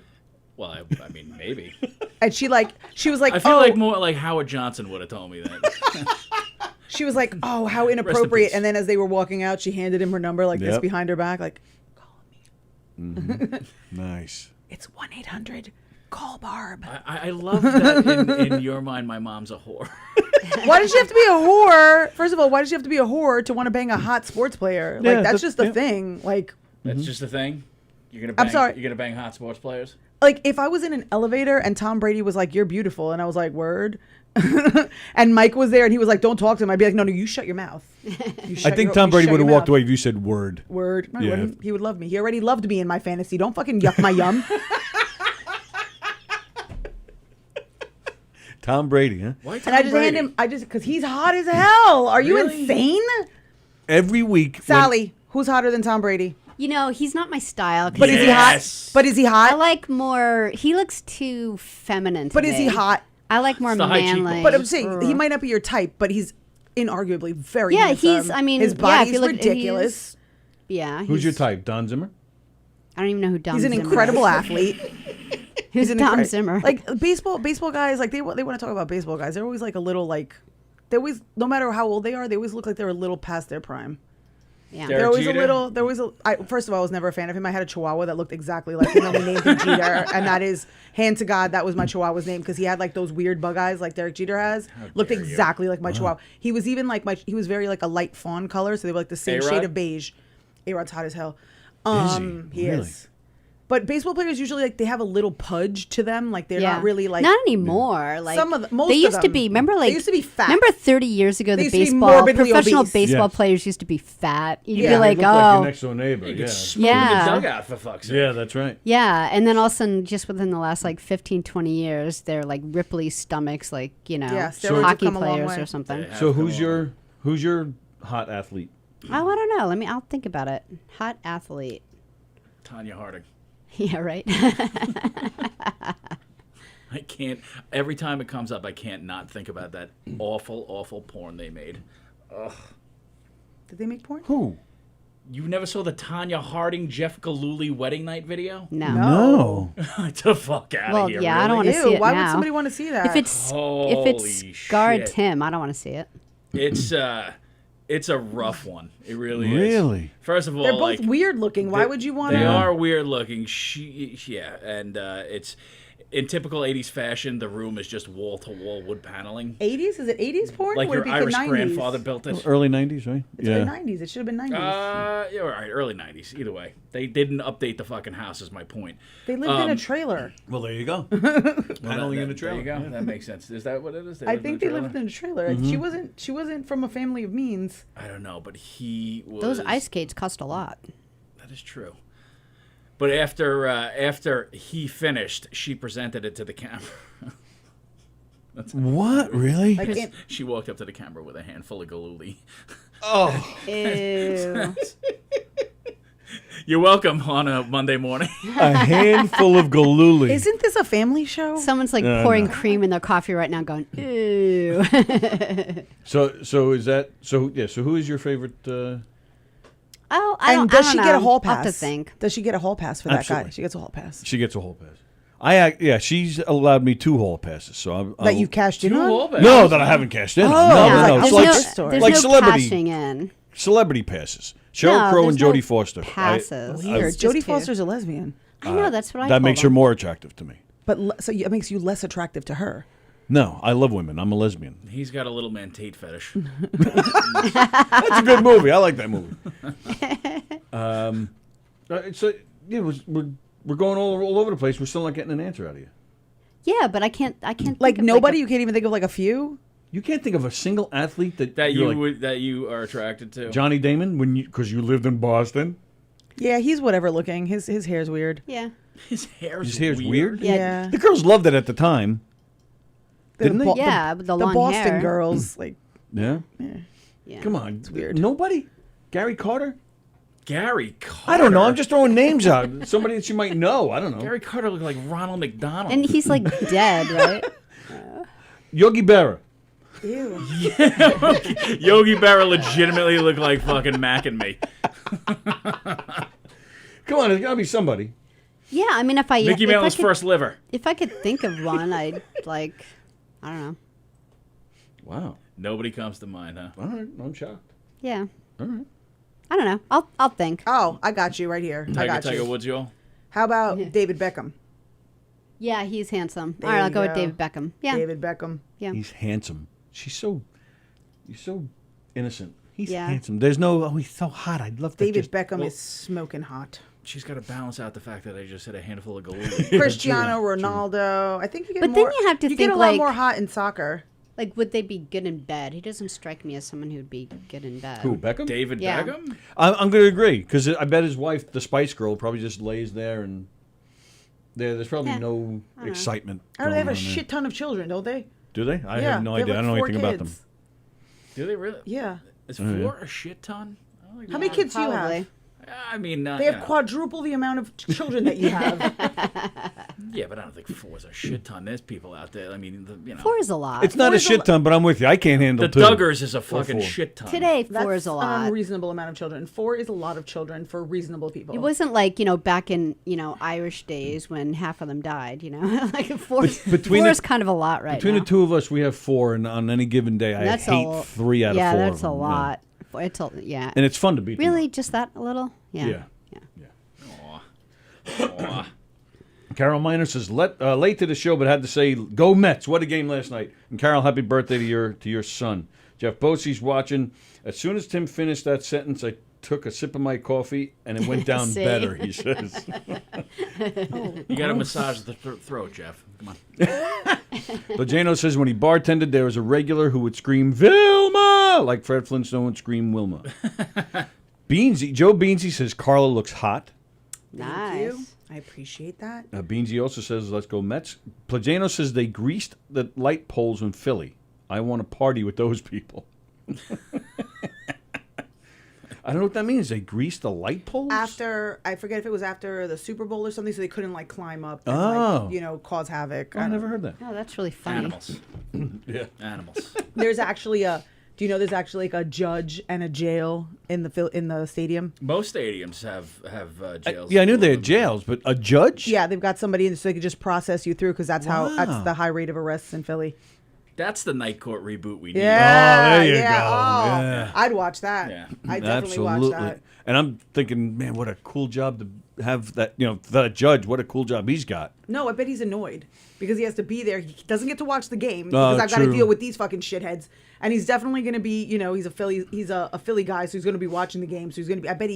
[SPEAKER 1] Well, I mean, maybe.
[SPEAKER 4] and she was like,
[SPEAKER 1] I feel
[SPEAKER 4] "Oh,"
[SPEAKER 1] like more like Howard Johnson would have told me that.
[SPEAKER 4] she was like, "Oh, how inappropriate,"
[SPEAKER 1] peace.
[SPEAKER 4] and then as they were walking out, she handed him her number like this
[SPEAKER 3] Yep.
[SPEAKER 4] behind her back, like,
[SPEAKER 3] Nice.
[SPEAKER 4] "It's 1-800, call Barb."
[SPEAKER 1] I love that in your mind, my mom's a whore.
[SPEAKER 4] Why does she have to be a whore? First of all, why does she have to be a whore to want to bang a hot sports player? Like
[SPEAKER 3] Yeah,
[SPEAKER 4] that's just the
[SPEAKER 3] yeah.
[SPEAKER 4] thing. Like
[SPEAKER 1] That's just a thing. You're gonna. Bang,
[SPEAKER 4] I'm sorry.
[SPEAKER 1] You're gonna bang hot sports players.
[SPEAKER 4] if I was in an elevator and Tom Brady was like, "You're beautiful," and I was like, "Word," and Mike was there and he was like, "Don't talk to him," I'd be like, "No, you shut your mouth."
[SPEAKER 3] I think Tom Brady would have walked away if you said word.
[SPEAKER 4] Word. No, he
[SPEAKER 3] Yeah.
[SPEAKER 4] wouldn't. He would love me. He already loved me in my fantasy. Don't fucking yuck my yum.
[SPEAKER 3] Tom Brady, huh?
[SPEAKER 1] Why
[SPEAKER 4] And I just hand him. Because he's hot as hell. Are you
[SPEAKER 1] Really?
[SPEAKER 4] insane,
[SPEAKER 3] Every week.
[SPEAKER 4] Sally? Who's hotter than Tom Brady?
[SPEAKER 2] He's not my style.
[SPEAKER 4] But is he
[SPEAKER 1] Yes.
[SPEAKER 4] hot? But is he
[SPEAKER 2] I
[SPEAKER 4] hot?
[SPEAKER 2] like more. He looks too feminine. To
[SPEAKER 4] But is he
[SPEAKER 2] me.
[SPEAKER 4] hot?
[SPEAKER 2] I like more
[SPEAKER 1] It's the high
[SPEAKER 2] manly.
[SPEAKER 1] cheekbone.
[SPEAKER 4] But I'm saying he might not be your type, but he's inarguably very
[SPEAKER 2] Yeah,
[SPEAKER 4] handsome.
[SPEAKER 2] he's. I mean,
[SPEAKER 4] his
[SPEAKER 2] yeah, if
[SPEAKER 4] body's
[SPEAKER 2] you look,
[SPEAKER 4] ridiculous.
[SPEAKER 2] Yeah.
[SPEAKER 3] Who's your type? Don Zimmer?
[SPEAKER 2] I don't even know who Don
[SPEAKER 4] He's an
[SPEAKER 2] Zimmer
[SPEAKER 4] incredible
[SPEAKER 2] is.
[SPEAKER 4] athlete.
[SPEAKER 2] Who's
[SPEAKER 4] an
[SPEAKER 2] Tom
[SPEAKER 4] incre-
[SPEAKER 2] Zimmer?
[SPEAKER 4] Like baseball guys, like they want to talk about baseball guys. They're always like a little like, they always, no matter how old they are, they always look like they're a little past their prime.
[SPEAKER 2] yeah.
[SPEAKER 1] Derek
[SPEAKER 4] They're always
[SPEAKER 1] Jeter?
[SPEAKER 4] a little. There was first of all, I was never a fan of him. I had a Chihuahua that looked exactly like him, and we named him Jeter, and that is hand to God, that was my Chihuahua's name because he had like those weird bug eyes like Derek Jeter has. Looked
[SPEAKER 1] dare you.
[SPEAKER 4] exactly like my Chihuahua. He was even like he was very like a light fawn color, so they were like the same
[SPEAKER 1] A-Rod?
[SPEAKER 4] shade of beige. A-Rod's hot as hell. He
[SPEAKER 3] Really?
[SPEAKER 4] is. But baseball players usually like they have a little pudge to them, like they're
[SPEAKER 2] Yeah.
[SPEAKER 4] not really like
[SPEAKER 2] not anymore. Like
[SPEAKER 4] most
[SPEAKER 2] they
[SPEAKER 4] of
[SPEAKER 2] used to
[SPEAKER 4] them.
[SPEAKER 2] be. Remember,
[SPEAKER 4] They
[SPEAKER 2] like
[SPEAKER 4] used to be fat.
[SPEAKER 2] Remember 30 years ago,
[SPEAKER 4] They
[SPEAKER 2] the
[SPEAKER 4] used to be
[SPEAKER 2] baseball
[SPEAKER 4] morbidly
[SPEAKER 2] professional
[SPEAKER 4] obese.
[SPEAKER 2] baseball
[SPEAKER 3] Yes.
[SPEAKER 2] players used to be fat. You'd
[SPEAKER 4] Yeah.
[SPEAKER 2] be like,
[SPEAKER 3] Look like
[SPEAKER 2] oh,
[SPEAKER 3] your next door neighbor.
[SPEAKER 1] You
[SPEAKER 3] Yeah.
[SPEAKER 1] could smooth
[SPEAKER 2] Yeah.
[SPEAKER 1] the dugout for fuck's sake.
[SPEAKER 3] Yeah, that's right.
[SPEAKER 2] yeah. And then all of a sudden, just within the last like 15, 20 years, they're like Ripley stomachs, like
[SPEAKER 4] Yeah, steroids have
[SPEAKER 2] hockey
[SPEAKER 4] come a long
[SPEAKER 2] players
[SPEAKER 4] way.
[SPEAKER 2] or something.
[SPEAKER 1] Yeah.
[SPEAKER 3] So
[SPEAKER 1] Come
[SPEAKER 3] who's your hot athlete?
[SPEAKER 2] Oh, I don't know. I'll think about it. Hot athlete.
[SPEAKER 1] Tanya Harding.
[SPEAKER 2] Yeah, right.
[SPEAKER 1] I can't. Every time it comes up, I can't not think about that awful, awful porn they made. Ugh.
[SPEAKER 4] Did they make porn?
[SPEAKER 3] Who?
[SPEAKER 1] You never saw the Tanya Harding Jeff Galooly wedding night video?
[SPEAKER 3] No.
[SPEAKER 1] Get the fuck out
[SPEAKER 2] Well,
[SPEAKER 1] of here!
[SPEAKER 2] yeah, I don't
[SPEAKER 1] really?
[SPEAKER 2] want to see
[SPEAKER 4] Ew,
[SPEAKER 2] it
[SPEAKER 4] why
[SPEAKER 2] now.
[SPEAKER 4] would somebody want to see that?
[SPEAKER 2] If it's
[SPEAKER 1] Holy
[SPEAKER 2] scarred
[SPEAKER 1] shit.
[SPEAKER 2] Tim, I don't want to see it.
[SPEAKER 1] It's a rough one. It really is.
[SPEAKER 3] Really?
[SPEAKER 1] First of all,
[SPEAKER 4] They're both
[SPEAKER 1] like,
[SPEAKER 4] weird looking. Why would you want
[SPEAKER 1] They
[SPEAKER 4] to?
[SPEAKER 1] are weird looking. And it's in typical '80s fashion. The room is just wall to wall wood paneling,
[SPEAKER 4] 80s? Is it 80s porn?
[SPEAKER 1] like
[SPEAKER 4] or would
[SPEAKER 1] your
[SPEAKER 4] it be
[SPEAKER 1] Irish
[SPEAKER 4] 90s?
[SPEAKER 1] grandfather built it.
[SPEAKER 3] Early 90s, right?
[SPEAKER 4] It's been 90s. It should have been 90s.
[SPEAKER 1] Yeah, all right, early '90s. Either way, they didn't update the fucking house. Is my point.
[SPEAKER 4] They lived in a trailer.
[SPEAKER 3] Well, there you go. Paneling in a trailer.
[SPEAKER 1] There you go. That makes sense. Is that what it is?
[SPEAKER 4] I think they lived in a trailer. She wasn't from a family of means.
[SPEAKER 1] I don't know, but he was.
[SPEAKER 2] Those ice skates cost a lot.
[SPEAKER 1] That is true. But after he finished, she presented it to the camera.
[SPEAKER 3] What? Really?
[SPEAKER 4] Like in,
[SPEAKER 1] She walked up to the camera with a handful of galooly.
[SPEAKER 3] Oh.
[SPEAKER 2] Ew.
[SPEAKER 1] You're welcome on a Monday morning.
[SPEAKER 3] A handful of galooly.
[SPEAKER 4] isn't this a family show?
[SPEAKER 2] Someone's like
[SPEAKER 3] No,
[SPEAKER 2] pouring
[SPEAKER 3] no.
[SPEAKER 2] cream in their coffee right now, going, ew.
[SPEAKER 3] So is that so? Yeah. So who is your favorite?
[SPEAKER 2] Oh, I
[SPEAKER 4] and
[SPEAKER 2] don't,
[SPEAKER 4] does
[SPEAKER 2] I
[SPEAKER 4] she
[SPEAKER 2] don't
[SPEAKER 4] get a
[SPEAKER 2] know.
[SPEAKER 4] hall
[SPEAKER 2] I'll have
[SPEAKER 4] pass?
[SPEAKER 2] to think.
[SPEAKER 4] Does she get a hall pass for that
[SPEAKER 3] Absolutely.
[SPEAKER 4] guy? She gets a hall pass.
[SPEAKER 3] She gets a hall pass. Yeah, she's allowed me 2 hall passes. So
[SPEAKER 4] That you cashed in on?
[SPEAKER 3] No, that I haven't cashed in. on.
[SPEAKER 4] Oh,
[SPEAKER 3] no,
[SPEAKER 4] I
[SPEAKER 3] no,
[SPEAKER 4] was
[SPEAKER 3] no.
[SPEAKER 4] like,
[SPEAKER 3] It's
[SPEAKER 4] no-
[SPEAKER 3] like
[SPEAKER 2] there's
[SPEAKER 3] like
[SPEAKER 2] no
[SPEAKER 3] celebrity
[SPEAKER 2] cashing in.
[SPEAKER 3] celebrity passes. Sheryl
[SPEAKER 2] No,
[SPEAKER 3] Crow
[SPEAKER 2] there's
[SPEAKER 3] and
[SPEAKER 2] no
[SPEAKER 3] Jodie Foster.
[SPEAKER 2] passes.
[SPEAKER 4] Weird.
[SPEAKER 2] It's
[SPEAKER 4] Jodie
[SPEAKER 2] just two.
[SPEAKER 4] Foster's a lesbian,
[SPEAKER 2] I know, that's what I
[SPEAKER 3] That
[SPEAKER 2] told
[SPEAKER 3] makes her
[SPEAKER 2] them.
[SPEAKER 3] more attractive to me.
[SPEAKER 4] but it makes you less attractive to her.
[SPEAKER 3] No, I love women. I'm a lesbian.
[SPEAKER 1] He's got a little man Tate fetish.
[SPEAKER 3] That's a good movie. I like that movie. So yeah, we're going all over the place. We're still not getting an answer out of you.
[SPEAKER 2] Yeah, but I can't think
[SPEAKER 4] Like
[SPEAKER 2] of,
[SPEAKER 4] nobody.
[SPEAKER 2] a-
[SPEAKER 4] You can't even think of like a few.
[SPEAKER 3] You can't think of a single athlete that
[SPEAKER 1] you
[SPEAKER 3] you're like,
[SPEAKER 1] that you are attracted to.
[SPEAKER 3] Johnny Damon because you lived in Boston.
[SPEAKER 4] Yeah, he's whatever looking. His hair's weird.
[SPEAKER 2] Yeah.
[SPEAKER 1] His hair's
[SPEAKER 3] His hair's weird.
[SPEAKER 2] Yeah.
[SPEAKER 3] The girls loved it at the time. Didn't they?
[SPEAKER 2] Yeah, but the long
[SPEAKER 4] Boston
[SPEAKER 2] hair.
[SPEAKER 4] girls like
[SPEAKER 3] Yeah.
[SPEAKER 2] Yeah.
[SPEAKER 3] Come on, it's
[SPEAKER 4] weird.
[SPEAKER 3] Nobody. Gary Carter.
[SPEAKER 1] Gary Carter.
[SPEAKER 3] I don't know. I'm just throwing names out. Somebody that you might know. I don't know.
[SPEAKER 1] Gary Carter looked like Ronald McDonald.
[SPEAKER 2] And he's like dead, right?
[SPEAKER 3] Yogi Berra.
[SPEAKER 4] ew.
[SPEAKER 1] Yogi Berra legitimately looked like fucking Mac and me.
[SPEAKER 3] Come on, there's got to be somebody.
[SPEAKER 2] Yeah, I mean,
[SPEAKER 1] Mickey
[SPEAKER 2] if I
[SPEAKER 1] Mantle's
[SPEAKER 2] could,
[SPEAKER 1] first liver.
[SPEAKER 2] if I could think of one, I'd like, I don't know.
[SPEAKER 3] Wow.
[SPEAKER 1] Nobody comes to mind, huh?
[SPEAKER 3] All right. I'm shocked.
[SPEAKER 2] Yeah,
[SPEAKER 3] All right.
[SPEAKER 2] I don't know. I'll think.
[SPEAKER 4] Oh, I got you right here. I got
[SPEAKER 1] Tiger
[SPEAKER 4] you.
[SPEAKER 1] Woods, y'all.
[SPEAKER 4] How about David Beckham?
[SPEAKER 2] Yeah, he's handsome.
[SPEAKER 4] There
[SPEAKER 2] All right, I'll
[SPEAKER 4] you
[SPEAKER 2] go with
[SPEAKER 4] go.
[SPEAKER 2] David Beckham. Yeah,
[SPEAKER 4] David Beckham.
[SPEAKER 2] yeah.
[SPEAKER 3] He's handsome. He's so innocent. He's
[SPEAKER 2] Yeah.
[SPEAKER 3] handsome. There's no, he's so hot. I'd love to
[SPEAKER 4] David
[SPEAKER 3] just...
[SPEAKER 4] Beckham is smoking hot.
[SPEAKER 1] She's got to balance out the fact that I just hit a handful of galooly.
[SPEAKER 4] Cristiano Ronaldo. I think you get
[SPEAKER 2] But
[SPEAKER 4] more.
[SPEAKER 2] then you have to
[SPEAKER 4] get
[SPEAKER 2] think,
[SPEAKER 4] a lot
[SPEAKER 2] like-
[SPEAKER 4] more hot in soccer.
[SPEAKER 2] Like, would they be good in bed? He doesn't strike me as someone who'd be good in bed.
[SPEAKER 3] Who, Beckham?
[SPEAKER 1] David
[SPEAKER 2] Yeah.
[SPEAKER 1] Beckham?
[SPEAKER 3] I'm going to agree, because I bet his wife, the Spice Girl, probably just lays there and there's probably
[SPEAKER 2] Yeah.
[SPEAKER 3] no excitement.
[SPEAKER 4] I don't know, they have a
[SPEAKER 3] going on there.
[SPEAKER 4] shit ton of children, don't they?
[SPEAKER 3] Do they? I
[SPEAKER 4] yeah,
[SPEAKER 3] have no
[SPEAKER 4] they
[SPEAKER 3] idea.
[SPEAKER 4] like
[SPEAKER 3] I don't know
[SPEAKER 4] 4
[SPEAKER 3] anything about them.
[SPEAKER 4] kids.
[SPEAKER 1] Do they really?
[SPEAKER 4] Yeah.
[SPEAKER 1] Is 4 a shit ton? I don't think
[SPEAKER 4] How many kids do you
[SPEAKER 2] Probably.
[SPEAKER 4] have?
[SPEAKER 1] I mean,
[SPEAKER 4] They have quadruple the amount of children that you have.
[SPEAKER 1] yeah, but I don't think 4 is a shit ton. There's people out there. I mean, you know,
[SPEAKER 2] 4 is a lot.
[SPEAKER 3] It's not a
[SPEAKER 4] is a
[SPEAKER 3] shit ton, but I'm with you. I can't handle
[SPEAKER 1] the
[SPEAKER 3] 2.
[SPEAKER 1] Duggars is a fucking
[SPEAKER 3] 4.
[SPEAKER 1] shit ton.
[SPEAKER 2] Today,
[SPEAKER 4] That's
[SPEAKER 2] 4 is a
[SPEAKER 4] an
[SPEAKER 2] lot.
[SPEAKER 4] unreasonable amount of children. 4 is a lot of children for reasonable people.
[SPEAKER 2] It wasn't like, back in, Irish days when half of them died, like 4,
[SPEAKER 3] between
[SPEAKER 2] 4
[SPEAKER 3] the-
[SPEAKER 2] is kind of a lot right
[SPEAKER 3] Between
[SPEAKER 2] now.
[SPEAKER 3] the two of us, we have 4, and on any given day, I
[SPEAKER 2] That's
[SPEAKER 3] hate 3 out of 4.
[SPEAKER 2] Yeah,
[SPEAKER 3] of
[SPEAKER 2] that's a
[SPEAKER 3] them,
[SPEAKER 2] lot. It's yeah.
[SPEAKER 3] And it's fun to beat them
[SPEAKER 2] Really,
[SPEAKER 3] up.
[SPEAKER 2] just that a little? Yeah.
[SPEAKER 3] Yeah.
[SPEAKER 1] Aw. Aw.
[SPEAKER 3] Carol Miner says, late to the show, but had to say, go Mets. What a game last night. And Carol, happy birthday to your son. Jeff Bosey's watching. As soon as Tim finished that sentence, I took a sip of my coffee, and it went down
[SPEAKER 2] See?
[SPEAKER 3] better, he says.
[SPEAKER 1] You got to massage the throat, Jeff. Come on.
[SPEAKER 3] But Jano says when he bartended, there was a regular who would scream, Vilma! Like Fred Flintstone would scream Wilma. Joe Beansy says, Carla looks hot.
[SPEAKER 4] Thank you.
[SPEAKER 2] Nice.
[SPEAKER 4] I appreciate that.
[SPEAKER 3] Beansy also says, let's go Mets. Plagano says they greased the light poles in Philly. I want to party with those people. I don't know what that means. They greased the light poles?
[SPEAKER 4] After, I forget if it was after the Super Bowl or something, so they couldn't like climb up and
[SPEAKER 3] Oh.
[SPEAKER 4] like, cause havoc.
[SPEAKER 3] Oh, I never heard that.
[SPEAKER 2] Oh, that's really funny.
[SPEAKER 1] Animals.
[SPEAKER 3] Yeah.
[SPEAKER 1] Animals.
[SPEAKER 4] There's actually do you know there's actually like a judge and a jail in the stadium?
[SPEAKER 1] Most stadiums have jails.
[SPEAKER 3] Yeah, I knew they had jails, but a judge?
[SPEAKER 4] Yeah, they've got somebody in so they could just process you through because that's
[SPEAKER 3] Wow.
[SPEAKER 4] that's the high rate of arrests in Philly.
[SPEAKER 1] That's the night court reboot we need.
[SPEAKER 4] Yeah,
[SPEAKER 3] there you
[SPEAKER 4] yeah.
[SPEAKER 3] go.
[SPEAKER 4] Oh,
[SPEAKER 3] Yeah.
[SPEAKER 4] I'd watch that.
[SPEAKER 1] Yeah.
[SPEAKER 4] I'd definitely watch that.
[SPEAKER 3] And I'm thinking, man, what a cool job to have that, that judge, what a cool job he's got.
[SPEAKER 4] No, I bet he's annoyed because he has to be there. He doesn't get to watch the game
[SPEAKER 3] Oh,
[SPEAKER 4] because I've got to
[SPEAKER 3] true.
[SPEAKER 4] deal with these fucking shitheads. And he's definitely going to be, he's a Philly guy, so he's going to be watching the game. So he's going to be. I bet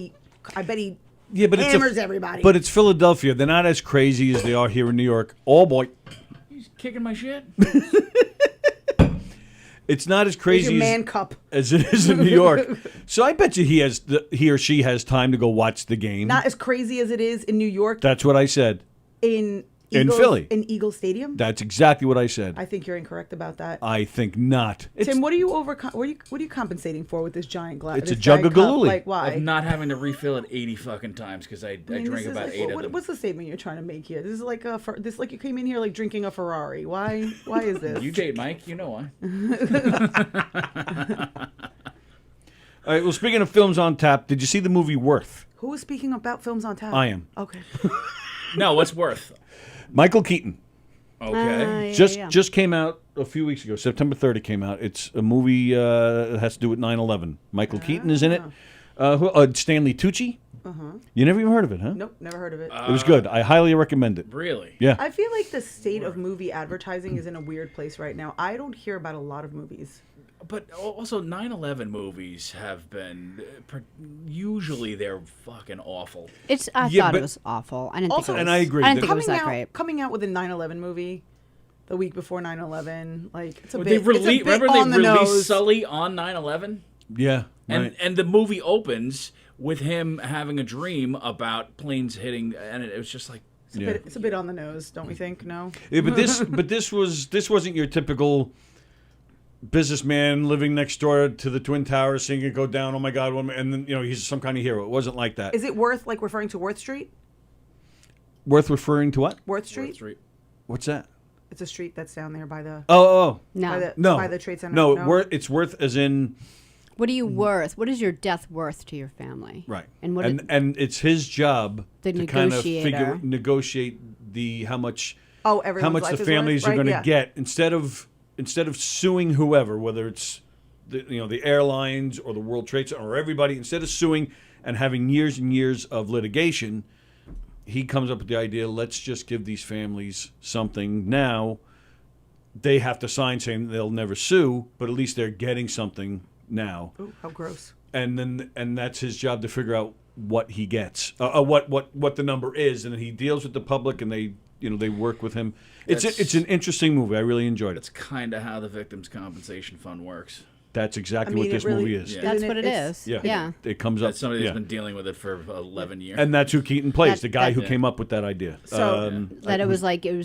[SPEAKER 4] he
[SPEAKER 3] Yeah, but
[SPEAKER 4] hammers everybody.
[SPEAKER 3] But it's Philadelphia. They're not as crazy as they are here in New York. Oh boy,
[SPEAKER 1] He's kicking my shit.
[SPEAKER 3] it's not as
[SPEAKER 4] Here's
[SPEAKER 3] crazy
[SPEAKER 4] your man cup.
[SPEAKER 3] as it is in New York. So I bet you he or she has time to go watch the game.
[SPEAKER 4] Not as crazy as it is in New York.
[SPEAKER 3] That's what I said.
[SPEAKER 4] In
[SPEAKER 3] Philly.
[SPEAKER 4] in Eagle Stadium.
[SPEAKER 3] That's exactly what I said.
[SPEAKER 4] I think you're incorrect about that.
[SPEAKER 3] I think not.
[SPEAKER 4] Tim, what are you what are you compensating for with this giant glass?
[SPEAKER 3] It's a jug of Galooly.
[SPEAKER 4] Like why?
[SPEAKER 1] Of not having to refill it 80 fucking times because I
[SPEAKER 4] I
[SPEAKER 1] drink
[SPEAKER 4] mean, this is
[SPEAKER 1] about
[SPEAKER 4] like,
[SPEAKER 1] 8 of
[SPEAKER 4] what,
[SPEAKER 1] them.
[SPEAKER 4] what's the statement you're trying to make here? This is like like you came in here like drinking a Ferrari. Why is this?
[SPEAKER 1] You date Mike, you know why.
[SPEAKER 3] All right. Well, speaking of films on tap, did you see the movie Worth?
[SPEAKER 4] Who is speaking about films on tap?
[SPEAKER 3] I am.
[SPEAKER 4] Okay.
[SPEAKER 1] No, what's worth?
[SPEAKER 3] Michael Keaton.
[SPEAKER 1] Okay.
[SPEAKER 3] Just came out a few weeks ago. September 3rd it came out. It's a movie that has to do with 9/11. Michael Keaton is in it. Stanley Tucci. You never even heard of it, huh?
[SPEAKER 4] Nope, never heard of it.
[SPEAKER 3] It was good. I highly recommend it.
[SPEAKER 1] Really?
[SPEAKER 3] Yeah.
[SPEAKER 4] I feel like the state of movie advertising is in a weird place right now. I don't hear about a lot of movies.
[SPEAKER 1] But also, 9/11 movies have been usually they're fucking awful.
[SPEAKER 2] I
[SPEAKER 3] Yeah,
[SPEAKER 2] thought
[SPEAKER 3] but-
[SPEAKER 2] it was awful. I didn't
[SPEAKER 4] Also-
[SPEAKER 2] think it was,
[SPEAKER 3] And I agree
[SPEAKER 2] I didn't
[SPEAKER 3] that-
[SPEAKER 2] think it was that great.
[SPEAKER 4] Coming out with a 9/11 movie the week before 9/11, like it's a
[SPEAKER 1] Well,
[SPEAKER 4] bit.
[SPEAKER 1] they
[SPEAKER 4] it's a bit
[SPEAKER 1] remember
[SPEAKER 4] on
[SPEAKER 1] they
[SPEAKER 4] the
[SPEAKER 1] released
[SPEAKER 4] nose.
[SPEAKER 1] Sully on 9/11,
[SPEAKER 3] Yeah.
[SPEAKER 1] and
[SPEAKER 3] right.
[SPEAKER 1] and the movie opens with him having a dream about planes hitting, and it was just like.
[SPEAKER 4] It's a bit on the nose, don't we think? No.
[SPEAKER 3] Yeah, but this wasn't your typical businessman living next door to the Twin Towers, seeing it go down. Oh my God! And then he's some kind of hero. It wasn't like that.
[SPEAKER 4] Is it worth like referring to Worth Street?
[SPEAKER 3] Worth referring to what?
[SPEAKER 4] Worth Street?
[SPEAKER 1] Worth Street.
[SPEAKER 3] What's that?
[SPEAKER 4] It's a street that's down there by the
[SPEAKER 3] Oh.
[SPEAKER 2] No.
[SPEAKER 3] No.
[SPEAKER 4] by the Trade Center.
[SPEAKER 3] No, it's worth as in
[SPEAKER 2] What are you worth? What is your death worth to your family?
[SPEAKER 3] right.
[SPEAKER 2] And what?
[SPEAKER 3] and it's his job
[SPEAKER 2] The
[SPEAKER 3] to kind of
[SPEAKER 2] negotiator.
[SPEAKER 3] negotiate how much
[SPEAKER 4] everyone's
[SPEAKER 3] how much
[SPEAKER 4] life
[SPEAKER 3] the
[SPEAKER 4] is
[SPEAKER 3] families
[SPEAKER 4] worth,
[SPEAKER 3] are
[SPEAKER 4] right?
[SPEAKER 3] going to
[SPEAKER 4] Yeah.
[SPEAKER 3] get instead of suing whoever, whether it's the airlines or the World Trade Center or everybody, instead of suing and having years and years of litigation, he comes up with the idea, let's just give these families something now. They have to sign saying they'll never sue, but at least they're getting something now.
[SPEAKER 4] Ooh, how gross.
[SPEAKER 3] And that's his job to figure out what he gets, what the number is, and then he deals with the public, and they work with him. It's an interesting movie. I really enjoyed it.
[SPEAKER 1] That's kind of how the Victims' Compensation Fund works.
[SPEAKER 3] That's exactly
[SPEAKER 4] I mean,
[SPEAKER 3] what this
[SPEAKER 4] it really-
[SPEAKER 3] movie is.
[SPEAKER 1] Yeah.
[SPEAKER 2] That's
[SPEAKER 4] Isn't
[SPEAKER 2] what it
[SPEAKER 4] it's-
[SPEAKER 2] is.
[SPEAKER 3] Yeah.
[SPEAKER 2] Yeah.
[SPEAKER 3] It comes up.
[SPEAKER 1] That's somebody that's
[SPEAKER 3] yeah.
[SPEAKER 1] been dealing with it for 11 years.
[SPEAKER 3] And that's who Keaton plays, the guy who
[SPEAKER 1] Yeah.
[SPEAKER 3] came up with that idea.
[SPEAKER 4] So-
[SPEAKER 2] That it was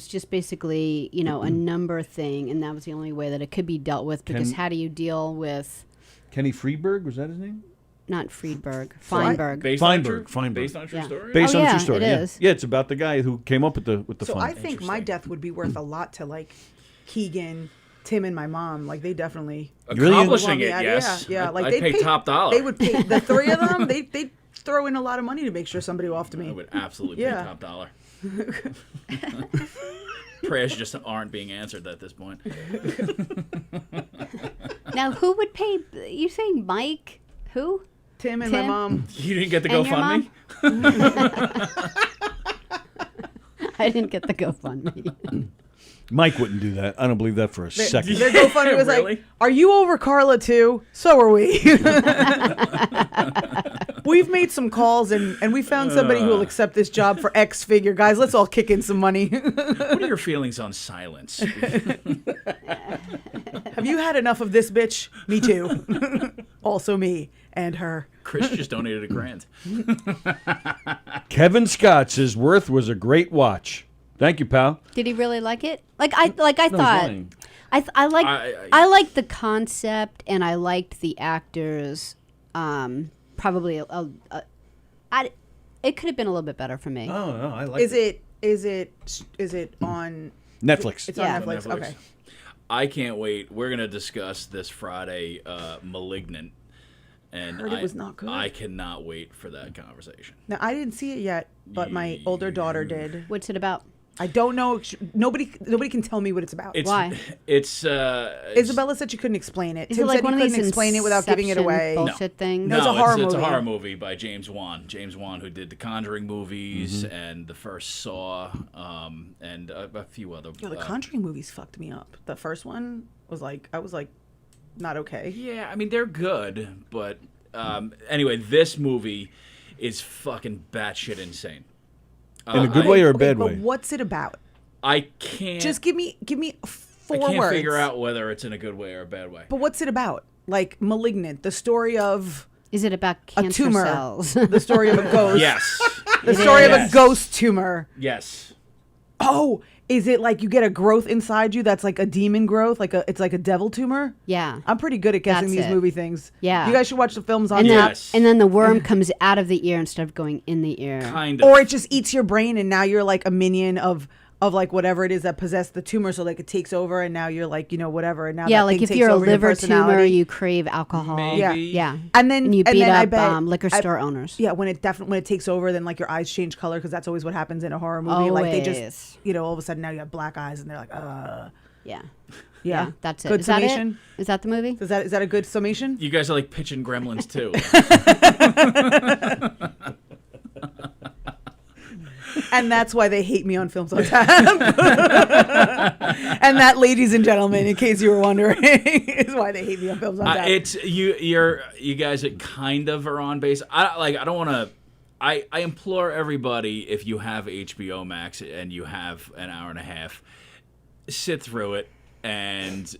[SPEAKER 2] just basically, a number thing, and that was the only way that it could be dealt with. Because how do you deal with
[SPEAKER 3] Kenny Freeberg, was that his name?
[SPEAKER 2] not Friedberg, Feinberg?
[SPEAKER 1] Based on a true-
[SPEAKER 3] Feinberg.
[SPEAKER 1] Based on a true
[SPEAKER 2] Yeah.
[SPEAKER 1] story?
[SPEAKER 3] Based
[SPEAKER 2] Oh,
[SPEAKER 3] on a
[SPEAKER 2] yeah,
[SPEAKER 3] true story.
[SPEAKER 2] it
[SPEAKER 3] yeah.
[SPEAKER 2] is.
[SPEAKER 3] Yeah, it's about the guy who came up with the
[SPEAKER 4] So
[SPEAKER 3] fund.
[SPEAKER 4] I think my death would be worth a lot to like Keegan, Tim, and my mom. Like they definitely
[SPEAKER 1] Accomplishing
[SPEAKER 4] Well,
[SPEAKER 1] it,
[SPEAKER 4] yeah,
[SPEAKER 1] yes.
[SPEAKER 4] yeah. Like
[SPEAKER 1] I'd
[SPEAKER 4] they'd
[SPEAKER 1] pay top dollar.
[SPEAKER 4] They would pay the three of them. They'd throw in a lot of money to make sure somebody off to
[SPEAKER 1] I
[SPEAKER 4] me.
[SPEAKER 1] would absolutely
[SPEAKER 4] Yeah.
[SPEAKER 1] pay top dollar. Prayers just aren't being answered at this point.
[SPEAKER 2] Now, who would pay? You saying Mike? Who?
[SPEAKER 4] Tim and my
[SPEAKER 2] Tim?
[SPEAKER 4] mom.
[SPEAKER 1] You didn't get the
[SPEAKER 2] And your
[SPEAKER 1] GoFundMe?
[SPEAKER 2] I didn't get the GoFundMe.
[SPEAKER 3] Mike wouldn't do that. I don't believe that for a second.
[SPEAKER 4] Their GoFundMe was
[SPEAKER 1] Really?
[SPEAKER 4] like, "Are you over Carla too? So are we." We've made some calls and we found somebody who will accept this job for X figure. Guys, let's all kick in some money.
[SPEAKER 1] What are your feelings on silence?
[SPEAKER 4] Have you had enough of this bitch? Me too. Also me and her.
[SPEAKER 1] Chris just donated $1,000.
[SPEAKER 3] Kevin Scott says Worth was a great watch. Thank you, pal.
[SPEAKER 2] Did he really like it? I
[SPEAKER 3] No, he's
[SPEAKER 2] thought.
[SPEAKER 3] lying.
[SPEAKER 2] I like
[SPEAKER 1] I-
[SPEAKER 2] I liked the concept and I liked the actors. probably it could have been a little bit better for me.
[SPEAKER 3] Oh no, I like.
[SPEAKER 4] Is it on
[SPEAKER 3] Netflix?
[SPEAKER 4] It's
[SPEAKER 2] Yeah.
[SPEAKER 4] on Netflix.
[SPEAKER 1] Netflix.
[SPEAKER 4] Okay.
[SPEAKER 1] I can't wait. We're gonna discuss this Friday, *Malignant*, and
[SPEAKER 4] Heard it was not good.
[SPEAKER 1] I cannot wait for that conversation.
[SPEAKER 4] Now I didn't see it yet, but my older daughter did.
[SPEAKER 2] What's it about?
[SPEAKER 4] I don't know. Nobody can tell me what it's about.
[SPEAKER 2] Why?
[SPEAKER 1] It's
[SPEAKER 4] Isabella said she couldn't explain it.
[SPEAKER 2] Is
[SPEAKER 4] Tim
[SPEAKER 2] it like
[SPEAKER 4] said
[SPEAKER 2] one
[SPEAKER 4] he
[SPEAKER 2] of these
[SPEAKER 4] couldn't explain it without giving it
[SPEAKER 2] Inception
[SPEAKER 4] away.
[SPEAKER 2] bullshit thing?
[SPEAKER 4] No, it's a horror
[SPEAKER 1] It's a
[SPEAKER 4] movie.
[SPEAKER 1] horror movie by James Wan. James Wan, who did the Conjuring movies and the first Saw, and a few other.
[SPEAKER 4] Yo, the Conjuring movies fucked me up. The first one was like, I was like, not okay.
[SPEAKER 1] Yeah, I mean they're good, but anyway, this movie is fucking batshit insane.
[SPEAKER 3] In a good way or a
[SPEAKER 4] Okay,
[SPEAKER 3] bad
[SPEAKER 4] but
[SPEAKER 3] way?
[SPEAKER 4] what's it about?
[SPEAKER 1] I can't.
[SPEAKER 4] Just give me
[SPEAKER 1] I
[SPEAKER 4] 4
[SPEAKER 1] can't
[SPEAKER 4] words.
[SPEAKER 1] figure out whether it's in a good way or a bad way.
[SPEAKER 4] But what's it about? Like Malignant, the story of
[SPEAKER 2] Is it about
[SPEAKER 4] a
[SPEAKER 2] cancer
[SPEAKER 4] tumor,
[SPEAKER 2] cells?
[SPEAKER 4] the story of a ghost.
[SPEAKER 1] Yes.
[SPEAKER 4] The story of a
[SPEAKER 1] Yes.
[SPEAKER 4] ghost tumor.
[SPEAKER 1] Yes.
[SPEAKER 4] Oh, is it like you get a growth inside you that's like a demon growth, it's like a devil tumor?
[SPEAKER 2] Yeah.
[SPEAKER 4] I'm pretty good at guessing
[SPEAKER 2] That's
[SPEAKER 4] these
[SPEAKER 2] it.
[SPEAKER 4] movie things.
[SPEAKER 2] Yeah.
[SPEAKER 4] You guys should watch the films on
[SPEAKER 2] And,
[SPEAKER 4] that.
[SPEAKER 1] Yes.
[SPEAKER 2] and then the worm comes out of the ear instead of going in the ear.
[SPEAKER 1] Kind of.
[SPEAKER 4] Or it just eats your brain and now you're like a minion of like whatever it is that possessed the tumor, so like it takes over and now you're like, whatever, and now
[SPEAKER 2] Yeah,
[SPEAKER 4] that
[SPEAKER 2] like
[SPEAKER 4] thing
[SPEAKER 2] if
[SPEAKER 4] takes
[SPEAKER 2] you're a
[SPEAKER 4] over your
[SPEAKER 2] liver tumor,
[SPEAKER 4] personality.
[SPEAKER 2] you crave alcohol.
[SPEAKER 1] Maybe.
[SPEAKER 4] Yeah.
[SPEAKER 2] Yeah.
[SPEAKER 4] And then
[SPEAKER 2] you beat
[SPEAKER 4] I
[SPEAKER 2] up
[SPEAKER 4] bet
[SPEAKER 2] liquor store owners.
[SPEAKER 4] Yeah, when it takes over, then like your eyes change color because that's always what happens in a horror movie. Like they just,
[SPEAKER 2] Always.
[SPEAKER 4] all of a sudden now you have black eyes and they're like,
[SPEAKER 2] Yeah.
[SPEAKER 4] yeah.
[SPEAKER 2] That's it.
[SPEAKER 4] Good
[SPEAKER 2] Is that
[SPEAKER 4] summation.
[SPEAKER 2] it? Is that the movie?
[SPEAKER 4] Is that a good summation?
[SPEAKER 1] You guys are like pitching Gremlins too.
[SPEAKER 4] And that's why they hate me on Films on Tap. And that, ladies and gentlemen, in case you were wondering, is why they hate me on Films on Tap.
[SPEAKER 1] It's you guys kind of are on base. I don't want to. I implore everybody, if you have HBO Max and you have an hour and a half, sit through it. And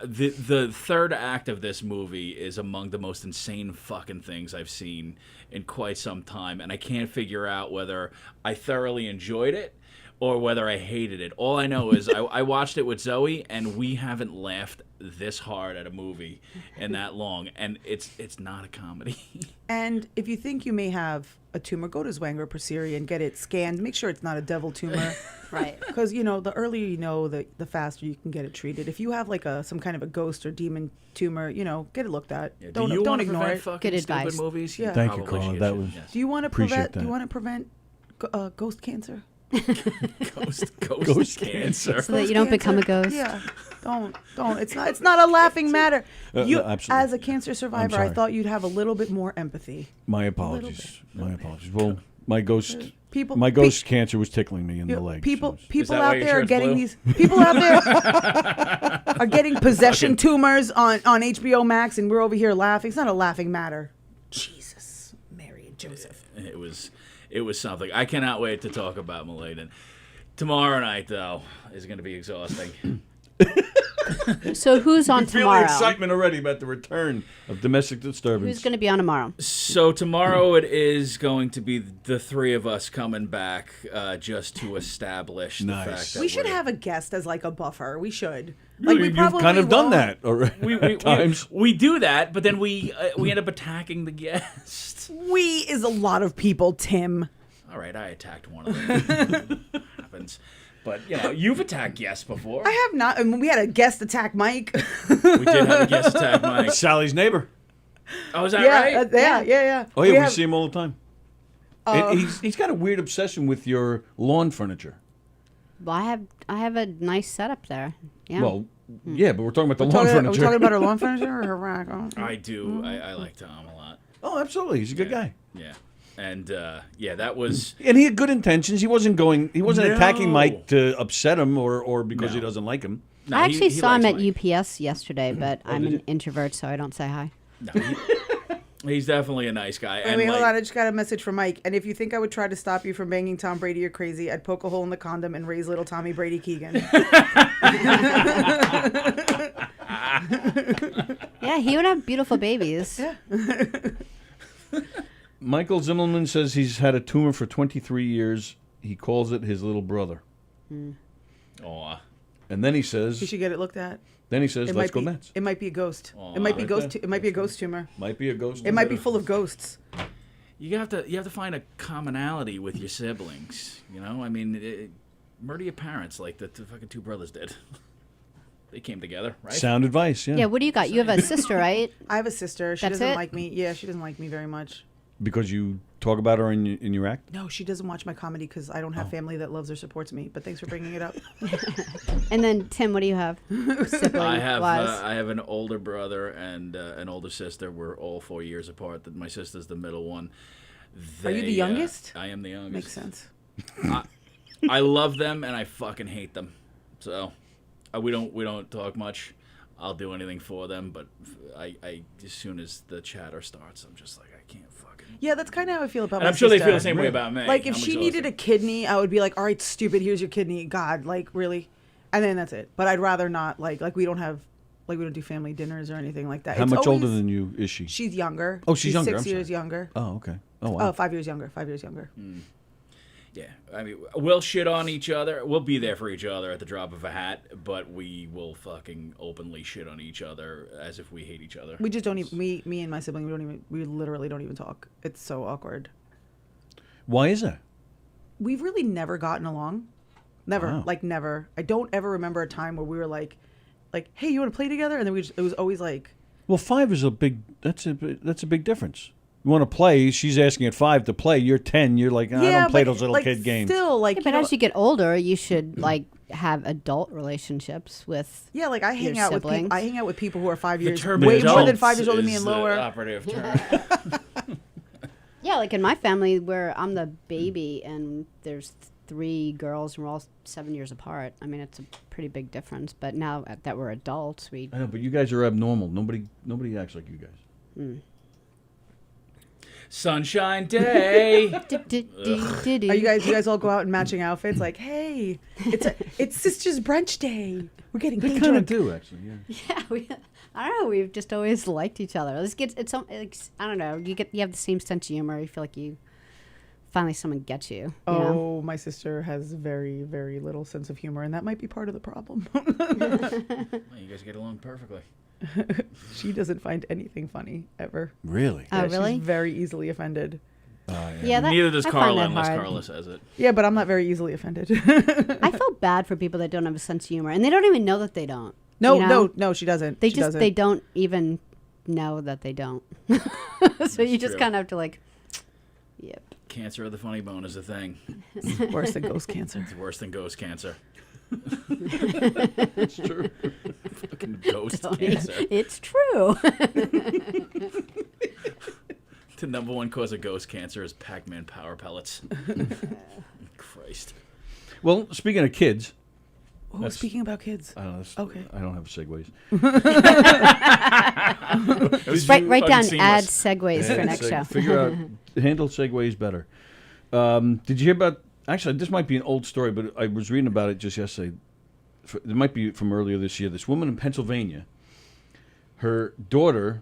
[SPEAKER 1] the third act of this movie is among the most insane fucking things I've seen in quite some time, and I can't figure out whether I thoroughly enjoyed it or whether I hated it. All I know is I watched it with Zoe, and we haven't laughed this hard at a movie in that long, and it's not a comedy.
[SPEAKER 4] And if you think you may have a tumor, go to Zwanger Pursery and get it scanned. Make sure it's not a devil tumor.
[SPEAKER 2] Right.
[SPEAKER 4] Because, the earlier you know, the faster you can get it treated. If you have like some kind of a ghost or demon tumor, get it looked at.
[SPEAKER 1] Yeah,
[SPEAKER 4] Don't
[SPEAKER 1] do you
[SPEAKER 4] don't
[SPEAKER 1] wanna
[SPEAKER 4] ignore
[SPEAKER 1] prevent
[SPEAKER 4] it.
[SPEAKER 1] fucking
[SPEAKER 2] Good
[SPEAKER 1] stupid
[SPEAKER 2] advice.
[SPEAKER 1] movies?
[SPEAKER 4] Yeah.
[SPEAKER 3] Thank you,
[SPEAKER 1] probably
[SPEAKER 3] Carl.
[SPEAKER 1] should.
[SPEAKER 3] That was-
[SPEAKER 1] Yes.
[SPEAKER 4] Do you want to
[SPEAKER 3] Appreciate
[SPEAKER 4] prevent ghost cancer?
[SPEAKER 1] Ghost cancer.
[SPEAKER 2] So that you don't become a ghost.
[SPEAKER 4] Yeah. Don't. It's not a laughing matter. You,
[SPEAKER 3] absolutely.
[SPEAKER 4] as a cancer survivor, I
[SPEAKER 3] sorry.
[SPEAKER 4] thought you'd have a little bit more empathy.
[SPEAKER 3] My apologies. My apologies. Well, my ghost
[SPEAKER 4] People,
[SPEAKER 3] cancer was tickling me in the leg.
[SPEAKER 4] People
[SPEAKER 1] Is that why
[SPEAKER 4] out
[SPEAKER 1] your
[SPEAKER 4] there are
[SPEAKER 1] shirt's
[SPEAKER 4] getting
[SPEAKER 1] blue?
[SPEAKER 4] these. People out there are getting possession tumors on HBO Max, and we're over here laughing. It's not a laughing matter. Jesus, Mary and Joseph.
[SPEAKER 1] It was something. I cannot wait to talk about Malignant. Tomorrow night, though, is going to be exhausting.
[SPEAKER 2] So who's on
[SPEAKER 3] Feeling
[SPEAKER 2] tomorrow?
[SPEAKER 3] excitement already about the return of domestic disturbance.
[SPEAKER 2] Who's going to be on tomorrow?
[SPEAKER 1] So tomorrow it is going to be the three of us coming back just to establish the
[SPEAKER 3] Nice.
[SPEAKER 1] fact that
[SPEAKER 4] We should
[SPEAKER 1] we're-
[SPEAKER 4] have a guest as like a buffer. We should.
[SPEAKER 3] You've kind of done that already
[SPEAKER 1] we,
[SPEAKER 3] at times.
[SPEAKER 1] we do that, but then we end up attacking the guest.
[SPEAKER 4] We is a lot of people, Tim.
[SPEAKER 1] All right, I attacked one of them. Happens. But, you've attacked guests before.
[SPEAKER 4] I have not. I mean, we had a guest attack Mike.
[SPEAKER 1] We did have a guest attack, Mike.
[SPEAKER 3] Sally's neighbor.
[SPEAKER 1] Oh, is that
[SPEAKER 4] yeah,
[SPEAKER 1] right?
[SPEAKER 4] yeah.
[SPEAKER 3] Oh yeah, we
[SPEAKER 4] have-
[SPEAKER 3] see him all the time. And he's got a weird obsession with your lawn furniture.
[SPEAKER 2] Well, I have a nice setup there. Yeah.
[SPEAKER 3] Well, yeah, but we're talking about the
[SPEAKER 4] Are
[SPEAKER 3] lawn
[SPEAKER 4] we
[SPEAKER 3] furniture.
[SPEAKER 4] talking about our lawn furniture or her rack? Oh.
[SPEAKER 1] I do. I like Tom a lot.
[SPEAKER 3] Oh, absolutely. He's a good guy.
[SPEAKER 1] Yeah. And, that was...
[SPEAKER 3] And he had good intentions. He wasn't attacking
[SPEAKER 1] No.
[SPEAKER 3] Mike to upset him or because he
[SPEAKER 1] No.
[SPEAKER 3] doesn't like him.
[SPEAKER 1] No,
[SPEAKER 2] I actually
[SPEAKER 1] he
[SPEAKER 2] saw him
[SPEAKER 1] likes
[SPEAKER 2] at
[SPEAKER 1] Mike.
[SPEAKER 2] UPS yesterday, but I'm
[SPEAKER 3] did
[SPEAKER 2] an
[SPEAKER 3] you?
[SPEAKER 2] introvert, so I don't say hi.
[SPEAKER 1] No, he's definitely a nice guy.
[SPEAKER 4] Wait, hold on. I just got a message from Mike. And if you think I would try to stop you from banging Tom Brady, you're crazy. I'd poke a hole in the condom and raise little Tommy Brady Keegan.
[SPEAKER 2] Yeah, he would have beautiful babies.
[SPEAKER 4] Yeah.
[SPEAKER 3] Michael Zimmelman says he's had a tumor for 23 years. He calls it his little brother.
[SPEAKER 1] Aw.
[SPEAKER 3] And then he
[SPEAKER 4] You
[SPEAKER 3] says,
[SPEAKER 4] should get it looked at.
[SPEAKER 3] let's
[SPEAKER 4] might
[SPEAKER 3] go
[SPEAKER 4] be,
[SPEAKER 3] Mets.
[SPEAKER 4] It might be a ghost.
[SPEAKER 1] Oh,
[SPEAKER 4] it might be
[SPEAKER 3] right
[SPEAKER 4] ghost.
[SPEAKER 3] there.
[SPEAKER 4] It might be a ghost tumor.
[SPEAKER 3] Might be a ghost.
[SPEAKER 4] It might be full of ghosts.
[SPEAKER 1] You have to find a commonality with your siblings. You know, I mean, murder your parents like the fucking two brothers did. They came together, right?
[SPEAKER 3] Sound advice, yeah.
[SPEAKER 2] Yeah, what do you got? You have a sister, right?
[SPEAKER 4] I have a sister. She
[SPEAKER 2] That's
[SPEAKER 4] doesn't
[SPEAKER 2] it?
[SPEAKER 4] like me. Yeah, she doesn't like me very much.
[SPEAKER 3] Because you talk about her in your act?
[SPEAKER 4] No, she doesn't watch my comedy because I don't have family that loves or supports me. But thanks for bringing it up.
[SPEAKER 2] And then Tim, what do you have? Sibling
[SPEAKER 1] I have
[SPEAKER 2] wise?
[SPEAKER 1] I have an older brother and an older sister. We're all 4 years apart. My sister's the middle one.
[SPEAKER 4] Are you the
[SPEAKER 1] They,
[SPEAKER 4] youngest?
[SPEAKER 1] I am the youngest.
[SPEAKER 4] Makes sense.
[SPEAKER 1] I love them and I fucking hate them. So we don't talk much. I'll do anything for them, but I as soon as the chatter starts, I'm just like I can't fucking.
[SPEAKER 4] Yeah, that's kind of how I feel about
[SPEAKER 1] And
[SPEAKER 4] my
[SPEAKER 1] I'm sure they
[SPEAKER 4] sister.
[SPEAKER 1] feel the same way about me.
[SPEAKER 4] Like if
[SPEAKER 1] I'm
[SPEAKER 4] she
[SPEAKER 1] exhausted.
[SPEAKER 4] needed a kidney, I would be like, all right, stupid, here's your kidney. God, like really, and then that's it. But I'd rather not like we don't do family dinners or anything like that.
[SPEAKER 3] How
[SPEAKER 4] It's
[SPEAKER 3] much older
[SPEAKER 4] always-
[SPEAKER 3] than you is she?
[SPEAKER 4] She's younger.
[SPEAKER 3] Oh, she's younger,
[SPEAKER 4] 6
[SPEAKER 3] I'm
[SPEAKER 4] years
[SPEAKER 3] sorry.
[SPEAKER 4] younger.
[SPEAKER 3] Oh, okay. Oh, wow.
[SPEAKER 4] Oh, 5 years younger. 5 years younger.
[SPEAKER 1] Yeah, I mean, we'll shit on each other. We'll be there for each other at the drop of a hat, but we will fucking openly shit on each other as if we hate each other.
[SPEAKER 4] We just don't even. Me and my sibling. We literally don't even talk. It's so awkward.
[SPEAKER 3] Why is that?
[SPEAKER 4] We've really never gotten along. Never,
[SPEAKER 3] Wow.
[SPEAKER 4] like never. I don't ever remember a time where we were like, hey, you want to play together? And then it was always like,
[SPEAKER 3] Well, 5 is that's a big difference. You want to play, she's asking at 5 to play, you're 10, you're like, I don't play
[SPEAKER 4] but,
[SPEAKER 3] those little
[SPEAKER 4] like,
[SPEAKER 3] kid games.
[SPEAKER 4] Still, like,
[SPEAKER 2] Yeah, but as you get older, you should like have adult relationships with.
[SPEAKER 4] yeah, like I hang
[SPEAKER 2] your
[SPEAKER 4] out with
[SPEAKER 2] siblings.
[SPEAKER 4] people. I hang out with people who are 5
[SPEAKER 1] The
[SPEAKER 4] years,
[SPEAKER 1] term
[SPEAKER 4] way more than
[SPEAKER 1] adults
[SPEAKER 4] 5 years older than me
[SPEAKER 1] is
[SPEAKER 4] and
[SPEAKER 1] the
[SPEAKER 4] lower.
[SPEAKER 1] operative term.
[SPEAKER 2] Yeah, like in my family, where I'm the baby and there's 3 girls and we're all 7 years apart. I mean, it's a pretty big difference. But now that we're adults, we.
[SPEAKER 3] I know, but you guys are abnormal. Nobody acts like you guys.
[SPEAKER 1] Sunshine Day.
[SPEAKER 4] Are you guys all go out in matching outfits? Like, hey, it's Sisters Brunch Day. We're getting
[SPEAKER 3] They
[SPEAKER 4] day
[SPEAKER 3] kind of
[SPEAKER 4] drunk.
[SPEAKER 3] do, actually, yeah.
[SPEAKER 2] Yeah, I don't know. We've just always liked each other. I don't know. You have the same sense of humor. You feel like finally someone gets you. You know?
[SPEAKER 4] Oh, my sister has very, very little sense of humor, and that might be part of the problem.
[SPEAKER 1] Well, you guys get along perfectly.
[SPEAKER 4] She doesn't find anything funny ever.
[SPEAKER 3] Really?
[SPEAKER 2] Oh,
[SPEAKER 4] Yeah,
[SPEAKER 2] really?
[SPEAKER 4] She's very easily offended.
[SPEAKER 2] Yeah,
[SPEAKER 1] Neither does
[SPEAKER 2] I find
[SPEAKER 1] Carla
[SPEAKER 2] that
[SPEAKER 1] unless
[SPEAKER 2] hard.
[SPEAKER 1] Carla says it.
[SPEAKER 4] Yeah, but I'm not very easily offended.
[SPEAKER 2] I feel bad for people that don't have a sense of humor, and they don't even know that they don't.
[SPEAKER 4] No,
[SPEAKER 2] you know?
[SPEAKER 4] no, she doesn't.
[SPEAKER 2] They
[SPEAKER 4] She
[SPEAKER 2] just
[SPEAKER 4] doesn't.
[SPEAKER 2] they don't even know that they don't. So you just
[SPEAKER 1] true.
[SPEAKER 2] kind of have to like, yep.
[SPEAKER 1] Cancer of the funny bone is a thing.
[SPEAKER 4] Worse than ghost cancer.
[SPEAKER 1] It's worse than ghost cancer.
[SPEAKER 3] It's true.
[SPEAKER 1] Fucking ghost cancer.
[SPEAKER 2] It's true.
[SPEAKER 1] The number one cause of ghost cancer is Pac-Man power pellets. Christ.
[SPEAKER 3] Well, speaking of kids,
[SPEAKER 4] Oh, speaking about kids.
[SPEAKER 3] I don't know.
[SPEAKER 4] Okay.
[SPEAKER 3] I don't have segues.
[SPEAKER 2] Write down
[SPEAKER 1] seamless.
[SPEAKER 2] add segues for next show.
[SPEAKER 3] Figure out handle segues better. Did you hear about? Actually, this might be an old story, but I was reading about it just yesterday. It might be from earlier this year. This woman in Pennsylvania, her daughter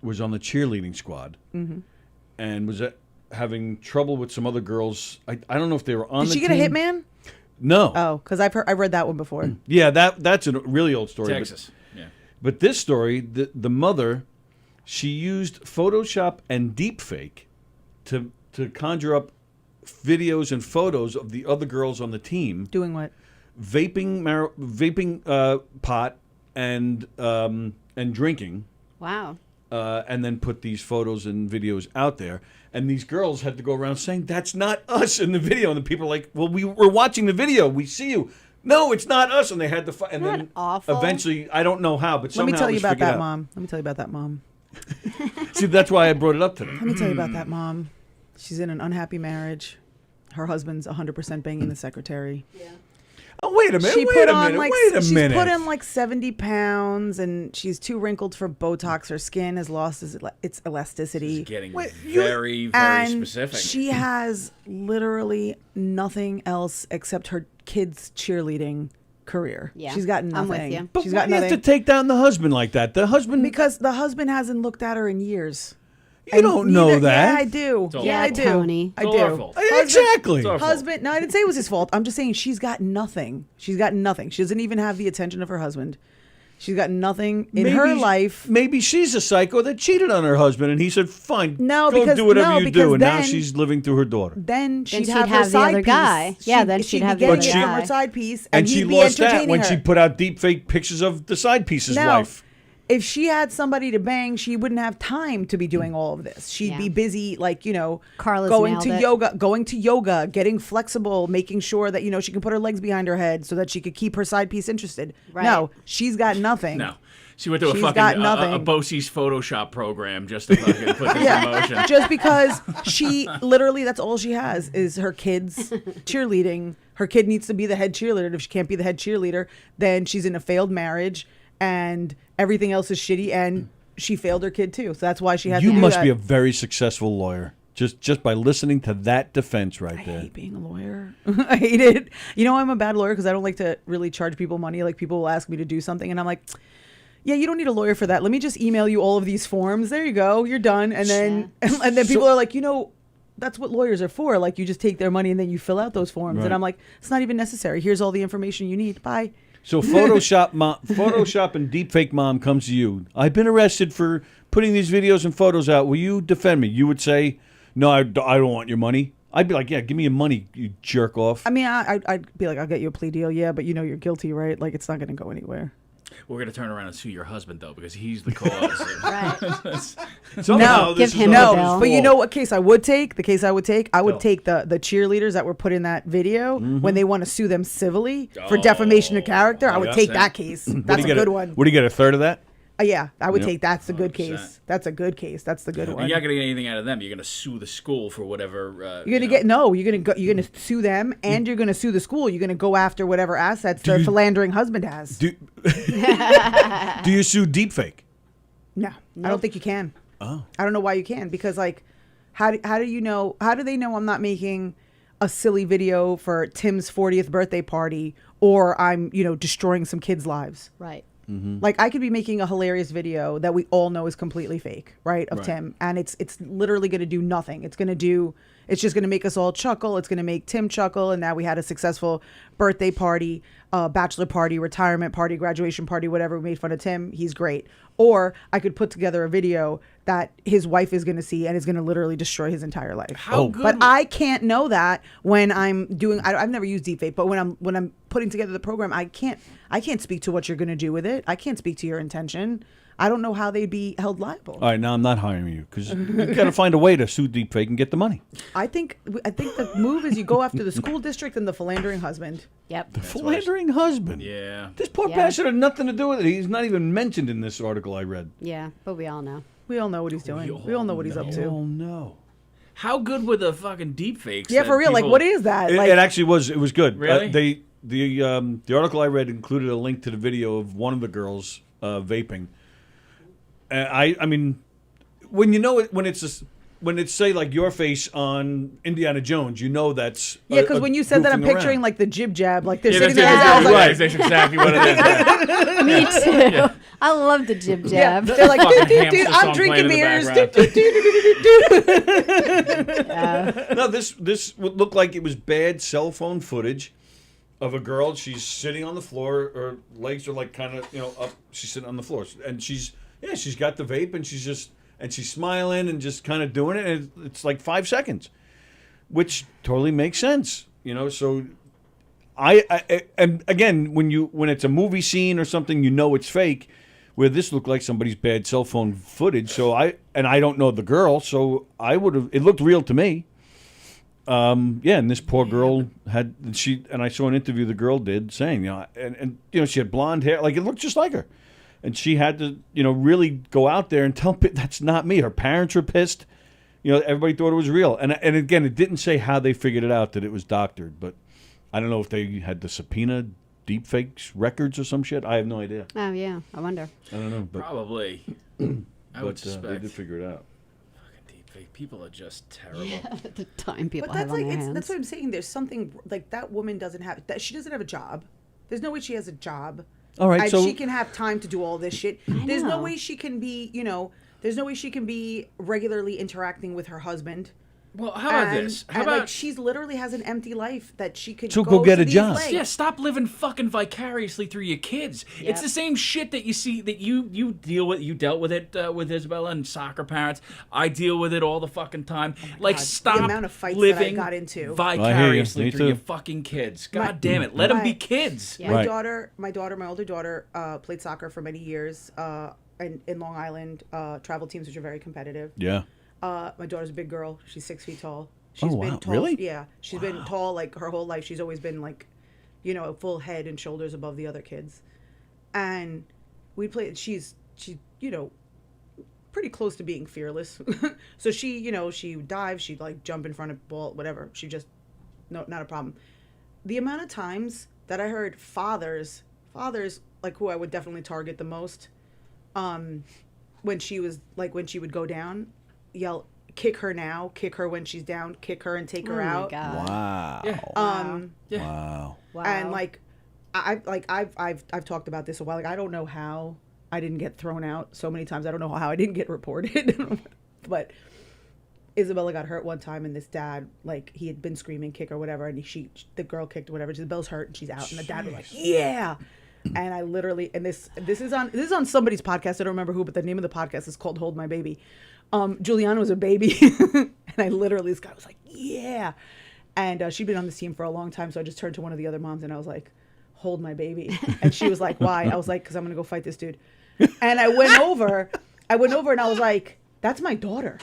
[SPEAKER 3] was on the cheerleading squad, and was having trouble with some other girls. I don't know if they were on.
[SPEAKER 4] Did
[SPEAKER 3] the
[SPEAKER 4] she get a
[SPEAKER 3] team.
[SPEAKER 4] hitman?
[SPEAKER 3] No.
[SPEAKER 4] Oh, because I've read that one before.
[SPEAKER 3] Yeah, that's a really old story.
[SPEAKER 1] Texas. Yeah.
[SPEAKER 3] But this story, the mother, she used Photoshop and deepfake to conjure up videos and photos of the other girls on the team
[SPEAKER 4] Doing what?
[SPEAKER 3] vaping pot and drinking,
[SPEAKER 2] Wow.
[SPEAKER 3] and then put these photos and videos out there. And these girls had to go around saying, "That's not us in the video." And the people are like, "Well, we're watching the video. We see you." "No, it's not us." And they had to fight. And
[SPEAKER 2] Isn't
[SPEAKER 3] then
[SPEAKER 2] that awful?
[SPEAKER 3] eventually, I don't know how, but
[SPEAKER 4] Let
[SPEAKER 3] somehow
[SPEAKER 4] me tell
[SPEAKER 3] it
[SPEAKER 4] you
[SPEAKER 3] was
[SPEAKER 4] about
[SPEAKER 3] figured
[SPEAKER 4] that,
[SPEAKER 3] out.
[SPEAKER 4] mom. Let me tell you about that, mom.
[SPEAKER 3] See, that's why I brought it up today.
[SPEAKER 4] Let me tell you about that, mom. She's in an unhappy marriage. Her husband's 100% banging the secretary.
[SPEAKER 3] Oh, wait a minute.
[SPEAKER 4] She
[SPEAKER 3] wait
[SPEAKER 4] put
[SPEAKER 3] a
[SPEAKER 4] on
[SPEAKER 3] minute.
[SPEAKER 4] like
[SPEAKER 3] Wait a
[SPEAKER 4] she's
[SPEAKER 3] minute.
[SPEAKER 4] put in like 70 pounds, and she's too wrinkled for Botox. Her skin has lost its elasticity.
[SPEAKER 1] It's getting
[SPEAKER 3] Wait,
[SPEAKER 1] very, very
[SPEAKER 4] and
[SPEAKER 1] specific.
[SPEAKER 4] she has literally nothing else except her kids' cheerleading career.
[SPEAKER 2] Yeah,
[SPEAKER 4] She's got
[SPEAKER 2] I'm
[SPEAKER 4] nothing.
[SPEAKER 2] with you.
[SPEAKER 3] But
[SPEAKER 4] She's
[SPEAKER 3] why
[SPEAKER 4] got
[SPEAKER 3] do you
[SPEAKER 4] nothing.
[SPEAKER 3] have to take down the husband like that? The husband,
[SPEAKER 4] Because the husband hasn't looked at her in years.
[SPEAKER 3] You don't know that.
[SPEAKER 4] Yeah, I do.
[SPEAKER 1] all
[SPEAKER 4] Yeah,
[SPEAKER 1] our
[SPEAKER 4] I do.
[SPEAKER 2] Tony.
[SPEAKER 4] I
[SPEAKER 1] It's all our
[SPEAKER 4] do.
[SPEAKER 1] fault.
[SPEAKER 3] Exactly.
[SPEAKER 1] It's our fault.
[SPEAKER 4] Husband. No, I didn't say it was his fault. I'm just saying she's got nothing. She's got nothing. She doesn't even have the attention of her husband. She's got nothing in her life.
[SPEAKER 3] Maybe she's a psycho that cheated on her husband, and he said, "Fine,
[SPEAKER 4] No,
[SPEAKER 3] go
[SPEAKER 4] because-
[SPEAKER 3] do whatever
[SPEAKER 4] no,
[SPEAKER 3] you do."
[SPEAKER 4] because
[SPEAKER 3] And now
[SPEAKER 4] then-
[SPEAKER 3] she's living through her daughter.
[SPEAKER 4] Then she'd
[SPEAKER 2] she'd
[SPEAKER 4] have her
[SPEAKER 2] have the
[SPEAKER 4] side
[SPEAKER 2] other
[SPEAKER 4] piece.
[SPEAKER 2] guy. Yeah, then she'd have the
[SPEAKER 4] be
[SPEAKER 2] other
[SPEAKER 4] getting it from
[SPEAKER 2] guy.
[SPEAKER 4] her side piece,
[SPEAKER 3] And she
[SPEAKER 4] he'd be
[SPEAKER 3] lost that
[SPEAKER 4] entertaining
[SPEAKER 3] when
[SPEAKER 4] her.
[SPEAKER 3] she put out deep fake pictures of the side piece's
[SPEAKER 4] Now,
[SPEAKER 3] wife.
[SPEAKER 4] if she had somebody to bang, she wouldn't have time to be doing all of this. She'd
[SPEAKER 2] Yeah.
[SPEAKER 4] be busy, like,
[SPEAKER 2] Carla's
[SPEAKER 4] going
[SPEAKER 2] nailed
[SPEAKER 4] to
[SPEAKER 2] it.
[SPEAKER 4] yoga, getting flexible, making sure that, she can put her legs behind her head so that she could keep her side piece interested.
[SPEAKER 2] Right.
[SPEAKER 4] No, she's got nothing.
[SPEAKER 1] No. She went to
[SPEAKER 4] She's
[SPEAKER 1] a
[SPEAKER 4] got
[SPEAKER 1] fucking
[SPEAKER 4] nothing.
[SPEAKER 1] a Bosie's Photoshop program just to fucking put this in
[SPEAKER 4] Yeah,
[SPEAKER 1] motion.
[SPEAKER 4] just because she literally, that's all she has is her kids cheerleading. Her kid needs to be the head cheerleader. And if she can't be the head cheerleader, then she's in a failed marriage and everything else is shitty. And she failed her kid too. So that's why she has
[SPEAKER 3] You
[SPEAKER 4] to do
[SPEAKER 3] must
[SPEAKER 4] that.
[SPEAKER 3] be a very successful lawyer. Just by listening to that defense right
[SPEAKER 4] I
[SPEAKER 3] there.
[SPEAKER 4] hate being a lawyer. I hate it. I'm a bad lawyer because I don't like to really charge people money. Like, people will ask me to do something and I'm like, yeah, you don't need a lawyer for that. Let me just email you all of these forms. There you go. You're done. And then and then people are like, that's what lawyers are for. Like, you just take their money and then you fill out those forms.
[SPEAKER 3] Right.
[SPEAKER 4] And I'm like, it's not even necessary. Here's all the information you need. Bye.
[SPEAKER 3] So Photoshop and deepfake mom comes to you. I've been arrested for putting these videos and photos out. Will you defend me? You would say, no, I don't want your money. I'd be like, yeah, give me your money, you jerk off.
[SPEAKER 4] I mean, I'd be like, I'll get you a plea deal. Yeah, but you're guilty, right? Like, it's not going to go anywhere.
[SPEAKER 1] We're going to turn around and sue your husband, though, because he's the cause.
[SPEAKER 2] Right.
[SPEAKER 3] Somehow
[SPEAKER 4] No,
[SPEAKER 3] this
[SPEAKER 2] give
[SPEAKER 3] is
[SPEAKER 2] him
[SPEAKER 3] all
[SPEAKER 2] a
[SPEAKER 3] his
[SPEAKER 2] bill.
[SPEAKER 4] But you
[SPEAKER 3] fault.
[SPEAKER 4] know what case I would take? The case I would take? I would
[SPEAKER 3] Go.
[SPEAKER 4] take the cheerleaders that were put in that video
[SPEAKER 3] Mm-hmm.
[SPEAKER 4] when they want to sue them civilly for defamation of character. I would
[SPEAKER 3] yeah.
[SPEAKER 4] take that case.
[SPEAKER 3] What
[SPEAKER 4] That's
[SPEAKER 3] do
[SPEAKER 4] a
[SPEAKER 3] you get
[SPEAKER 4] good one.
[SPEAKER 3] What do you get, a third of that?
[SPEAKER 4] Yeah, I would
[SPEAKER 3] Yep.
[SPEAKER 4] take that's a good
[SPEAKER 1] 100%.
[SPEAKER 4] case. That's a good case. That's the good one.
[SPEAKER 1] You're not going to get anything out of them. You're going to sue the school for whatever.
[SPEAKER 4] You're gonna sue them and you're gonna sue the school. You're gonna go after whatever assets the
[SPEAKER 3] you-
[SPEAKER 4] philandering husband has.
[SPEAKER 3] Do you sue deepfake?
[SPEAKER 4] No, I don't think you can.
[SPEAKER 3] Oh.
[SPEAKER 4] I don't know why you can, because like, how do you know? How do they know I'm not making a silly video for Tim's 40th birthday party, or I'm destroying some kids' lives?
[SPEAKER 2] Right.
[SPEAKER 4] Like, I could be making a hilarious video that we all know is completely fake, right? Of
[SPEAKER 3] Right.
[SPEAKER 4] Tim, and it's literally going to do nothing. It's just going to make us all chuckle. It's going to make Tim chuckle, and now we had a successful birthday party, bachelor party, retirement party, graduation party, whatever. We made fun of Tim. He's great. Or I could put together a video that his wife is going to see and is going to literally destroy his entire life.
[SPEAKER 1] How good?
[SPEAKER 4] But I can't know that when I'm doing. I've never used deepfake, but when I'm putting together the program, I can't speak to what you're going to do with it. I can't speak to your intention. I don't know how they'd be held liable.
[SPEAKER 3] All right, now I'm not hiring you because you got to find a way to sue deepfake and get the money.
[SPEAKER 4] I think the move is you go after the school district and the philandering husband.
[SPEAKER 2] Yep.
[SPEAKER 3] The philandering husband.
[SPEAKER 1] Yeah.
[SPEAKER 3] This poor
[SPEAKER 2] Yeah.
[SPEAKER 3] bastard had nothing to do with it. He's not even mentioned in this article I read.
[SPEAKER 2] Yeah, but we all know.
[SPEAKER 4] We all know what he's doing. We all know what he's up to.
[SPEAKER 3] Oh no!
[SPEAKER 1] How good were the fucking deepfakes?
[SPEAKER 4] Yeah,
[SPEAKER 1] that
[SPEAKER 4] for real. Like,
[SPEAKER 1] people-
[SPEAKER 4] what is that?
[SPEAKER 3] It,
[SPEAKER 4] Like,
[SPEAKER 3] it actually was. It was good.
[SPEAKER 1] Really?
[SPEAKER 3] The article I read included a link to the video of one of the girls vaping. I mean, when you know it, when it's say like your face on Indiana Jones, you know that's
[SPEAKER 4] yeah, because when you said that, I'm
[SPEAKER 3] goofing
[SPEAKER 4] picturing
[SPEAKER 3] around.
[SPEAKER 4] like the jib jab, like they're
[SPEAKER 1] Yeah,
[SPEAKER 4] sitting
[SPEAKER 1] that's,
[SPEAKER 4] there.
[SPEAKER 1] exactly,
[SPEAKER 4] I was like,
[SPEAKER 1] right. That's exactly what it is.
[SPEAKER 2] Me too. I love the jib
[SPEAKER 4] yeah,
[SPEAKER 2] jab.
[SPEAKER 4] they're like,
[SPEAKER 1] Fucking
[SPEAKER 4] dude,
[SPEAKER 1] hamster
[SPEAKER 4] I'm
[SPEAKER 1] song
[SPEAKER 4] drinking
[SPEAKER 1] playing in
[SPEAKER 4] beers.
[SPEAKER 1] the background.
[SPEAKER 3] No, this would look like it was bad cell phone footage of a girl. She's sitting on the floor. Her legs are like kind of up. She's sitting on the floor, and she's got the vape, and she's smiling and just kind of doing it. And it's like 5 seconds, which totally makes sense. So I and again when it's a movie scene or something, it's fake. Where this looked like somebody's bad cell phone footage, so I don't know the girl, so I would have. It looked real to me. And this poor girl and I saw an interview the girl did saying, and she had blonde hair, like it looked just like her, and she had to, really go out there and tell that's not me. Her parents were pissed. Everybody thought it was real, and again, it didn't say how they figured it out that it was doctored, but I don't know if they had the subpoena deepfakes records or some shit. I have no idea.
[SPEAKER 2] Oh yeah, I wonder.
[SPEAKER 3] I don't know, but
[SPEAKER 1] Probably. I would
[SPEAKER 3] they
[SPEAKER 1] suspect.
[SPEAKER 3] did figure it out.
[SPEAKER 1] Fucking deepfake. People are just terrible.
[SPEAKER 2] The time people
[SPEAKER 4] But
[SPEAKER 2] have
[SPEAKER 4] that's
[SPEAKER 2] on
[SPEAKER 4] like
[SPEAKER 2] their hands.
[SPEAKER 4] that's what I'm saying. There's something like that woman doesn't have that. She doesn't have a job. There's no way she has a job.
[SPEAKER 3] All right,
[SPEAKER 4] and
[SPEAKER 3] so
[SPEAKER 4] she can have time to do all this shit. There's no
[SPEAKER 2] know.
[SPEAKER 4] way she can be, There's no way she can be regularly interacting with her husband.
[SPEAKER 1] Well, how about
[SPEAKER 4] And-
[SPEAKER 1] this? How
[SPEAKER 4] and,
[SPEAKER 1] about
[SPEAKER 4] like she's literally has an empty life that she could
[SPEAKER 3] So go get
[SPEAKER 4] to
[SPEAKER 3] a
[SPEAKER 4] these
[SPEAKER 3] job.
[SPEAKER 4] lengths.
[SPEAKER 1] yeah, stop living fucking vicariously through your kids.
[SPEAKER 2] Yep.
[SPEAKER 1] It's the same shit that you see that you deal with. You dealt with it with Isabella and soccer parents. I deal with it all the fucking time. Like,
[SPEAKER 4] God, the
[SPEAKER 1] stop
[SPEAKER 4] amount of fights that I
[SPEAKER 1] living
[SPEAKER 4] got into.
[SPEAKER 1] vicariously
[SPEAKER 3] Me
[SPEAKER 1] through your
[SPEAKER 3] too.
[SPEAKER 1] fucking kids. God
[SPEAKER 4] My-
[SPEAKER 1] damn it, let them be
[SPEAKER 4] my-
[SPEAKER 1] kids.
[SPEAKER 2] Yeah.
[SPEAKER 3] Right.
[SPEAKER 4] My older daughter, played soccer for many years in Long Island. Travel teams, which are very competitive.
[SPEAKER 3] Yeah.
[SPEAKER 4] My daughter's a big girl. She's 6 feet tall. She's
[SPEAKER 3] Oh,
[SPEAKER 4] been
[SPEAKER 3] wow.
[SPEAKER 4] tall.
[SPEAKER 3] Really?
[SPEAKER 4] Yeah, she's been tall like her whole life. She's always been like, a full head and shoulders above the other kids. And we played. She's pretty close to being fearless. So she dives. She'd like jump in front of ball, whatever. She just not a problem. The amount of times that I heard fathers like who I would definitely target the most, when she would go down, yell, kick her now, kick her when she's down, kick her and take her
[SPEAKER 2] Oh my
[SPEAKER 4] out.
[SPEAKER 2] God.
[SPEAKER 3] Wow.
[SPEAKER 1] Yeah. Yeah.
[SPEAKER 3] Wow.
[SPEAKER 2] Wow.
[SPEAKER 4] And like I've talked about this a while. Like I don't know how I didn't get thrown out so many times. I don't know how I didn't get reported. But Isabella got hurt one time, and this dad, like, he had been screaming kick or whatever, and the girl kicked or whatever. Isabella's hurt and she's out, and the dad was like, yeah. And I literally, and this is on somebody's podcast. I don't remember who, but the name of the podcast is called Hold My Baby. Juliana was a baby, and I literally, this guy was like, yeah. And she'd been on this team for a long time, so I just turned to one of the other moms and I was like, hold my baby. And she was like, why? I was like, because I'm gonna go fight this dude. And I went over and I was like, that's my daughter.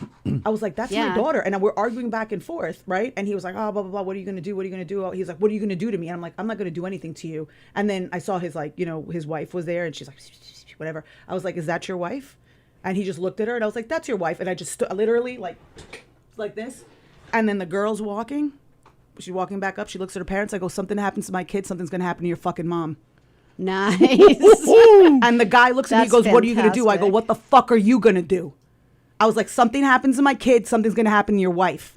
[SPEAKER 4] I was like, that's my
[SPEAKER 2] Yeah.
[SPEAKER 4] daughter. And we're arguing back and forth, right? And he was like, oh, blah, blah, blah. What are you going to do? What are you going to do? He's like, what are you going to do to me? And I'm like, I'm not going to do anything to you. And then I saw his, like, his wife was there, and she's like, whatever. I was like, is that your wife? And he just looked at her, and I was like, that's your wife. And I just stood literally like this. And then the girl's walking. She's walking back up. She looks at her parents. I go, something happens to my kid. Something's going to happen to your fucking mom.
[SPEAKER 2] Nice.
[SPEAKER 4] And the guy looks at me, he
[SPEAKER 2] That's
[SPEAKER 4] goes, what are you going to do? I go,
[SPEAKER 2] fantastic.
[SPEAKER 4] what the fuck are you going to do? I was like, something happens to my kid, something's going to happen to your wife.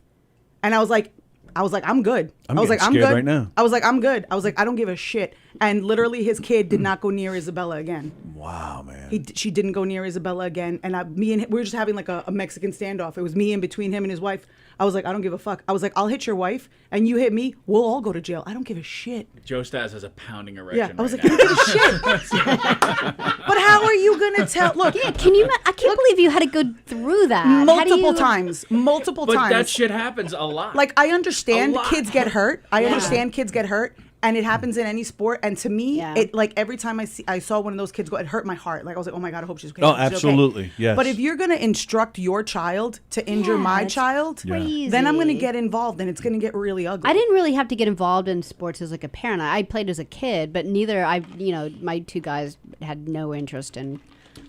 [SPEAKER 4] And I was like, I'm good.
[SPEAKER 3] I'm
[SPEAKER 4] I was like,
[SPEAKER 3] getting
[SPEAKER 4] I'm
[SPEAKER 3] scared
[SPEAKER 4] good.
[SPEAKER 3] right now.
[SPEAKER 4] I was like, I'm good. I was like, I don't give a shit. And literally his kid did not go near Isabella again.
[SPEAKER 3] Wow, man.
[SPEAKER 4] She didn't go near Isabella again. And we were just having like a Mexican standoff. It was me in between him and his wife. I was like, I don't give a fuck. I was like, I'll hit your wife and you hit me. We'll all go to jail. I don't give a shit.
[SPEAKER 1] Joe Stas has a pounding erection.
[SPEAKER 4] Yeah. I was
[SPEAKER 1] right
[SPEAKER 4] like,
[SPEAKER 1] now.
[SPEAKER 4] I don't give a shit. But how are you going to tell? Look,
[SPEAKER 2] I can't believe you had to go through that. How do
[SPEAKER 4] multiple
[SPEAKER 2] you-
[SPEAKER 4] times.
[SPEAKER 1] But
[SPEAKER 4] times.
[SPEAKER 1] that shit happens a lot.
[SPEAKER 4] Like, I understand
[SPEAKER 1] A lot.
[SPEAKER 4] kids get hurt. I
[SPEAKER 2] Yeah.
[SPEAKER 4] understand kids get hurt, and it happens in any sport. And to me,
[SPEAKER 2] Yeah.
[SPEAKER 4] it like every time I saw one of those kids go, it hurt my heart. Like I was like, oh my god, I hope she's okay.
[SPEAKER 3] Oh,
[SPEAKER 4] I hope she's okay.
[SPEAKER 3] absolutely, yes.
[SPEAKER 4] But if you're gonna instruct your child to injure my
[SPEAKER 2] it's
[SPEAKER 4] child,
[SPEAKER 2] crazy.
[SPEAKER 4] then I'm gonna get involved, and it's gonna get really ugly.
[SPEAKER 2] I didn't really have to get involved in sports as like a parent. I played as a kid, but my two guys had no interest in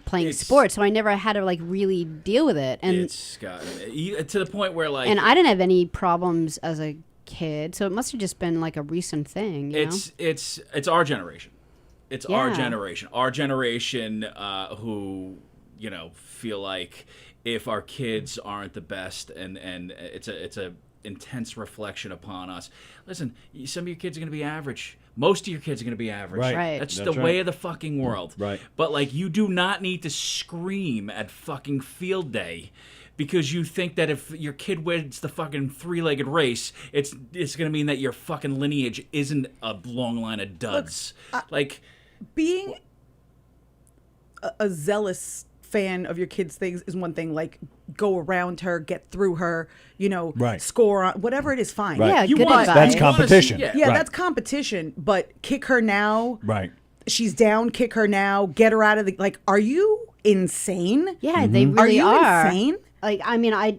[SPEAKER 2] playing
[SPEAKER 1] It's-
[SPEAKER 2] sports, so I never had to like really deal with it. And
[SPEAKER 1] it's got to the point where like
[SPEAKER 2] and I didn't have any problems as a kid, so it must have just been like a recent thing. You know?
[SPEAKER 1] it's our generation. It's our
[SPEAKER 2] Yeah.
[SPEAKER 1] generation. Our generation who feel like if our kids aren't the best, and it's a intense reflection upon us. Listen, some of your kids are going to be average. Most of your kids are going to be average.
[SPEAKER 3] Right.
[SPEAKER 2] Right.
[SPEAKER 1] That's
[SPEAKER 3] That's
[SPEAKER 1] the way
[SPEAKER 3] right.
[SPEAKER 1] of the fucking world.
[SPEAKER 3] Right.
[SPEAKER 1] But like, you do not need to scream at fucking field day because you think that if your kid wins the fucking three-legged race, it's going to mean that your fucking lineage isn't a long line of duds. Like,
[SPEAKER 4] Being a zealous fan of your kids' things is one thing. Like, go around her, get through her,
[SPEAKER 3] Right.
[SPEAKER 4] score on whatever it is. Fine.
[SPEAKER 3] Right.
[SPEAKER 2] Yeah,
[SPEAKER 1] You
[SPEAKER 2] good
[SPEAKER 1] want-
[SPEAKER 2] advice.
[SPEAKER 3] That's
[SPEAKER 1] You wanna see-
[SPEAKER 3] competition.
[SPEAKER 1] yeah.
[SPEAKER 4] Yeah,
[SPEAKER 3] Right.
[SPEAKER 4] that's competition. But kick her now.
[SPEAKER 3] Right.
[SPEAKER 4] She's down. Kick her now. Get her out of the. Like, are you insane?
[SPEAKER 2] Yeah, they
[SPEAKER 3] Mm-hmm.
[SPEAKER 2] really
[SPEAKER 4] Are you
[SPEAKER 2] are.
[SPEAKER 4] insane?
[SPEAKER 2] Like, I mean, I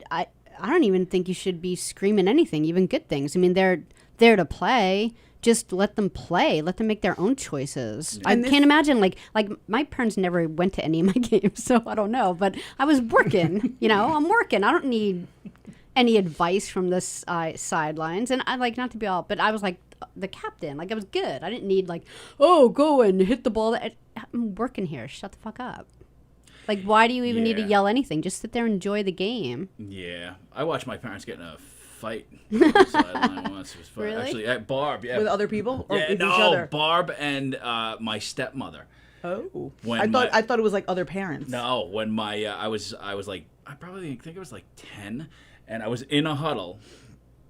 [SPEAKER 2] don't even think you should be screaming anything, even good things. I mean, they're there to play. Just let them play. Let them make their own choices. I
[SPEAKER 4] And this-
[SPEAKER 2] can't imagine, like my parents never went to any of my games, so I don't know. But I was working, I'm working. I don't need any advice from the sidelines. And I like, not to be all, but I was like the captain. Like, I was good. I didn't need like, oh, go and hit the ball. I'm working here. Shut the fuck up. Like, why do you even need to
[SPEAKER 1] Yeah.
[SPEAKER 2] yell anything? Just sit there and enjoy the game.
[SPEAKER 1] yeah, I watched my parents get in a fight on the sideline once. It was fun.
[SPEAKER 2] Really?
[SPEAKER 1] Actually, Barb, yeah.
[SPEAKER 4] With other people or
[SPEAKER 1] Yeah,
[SPEAKER 4] with
[SPEAKER 1] no,
[SPEAKER 4] each other?
[SPEAKER 1] Barb and my stepmother.
[SPEAKER 4] Oh,
[SPEAKER 1] When
[SPEAKER 4] I thought it was like other parents.
[SPEAKER 1] No, when my I was like I probably think it was like 10, and I was in a huddle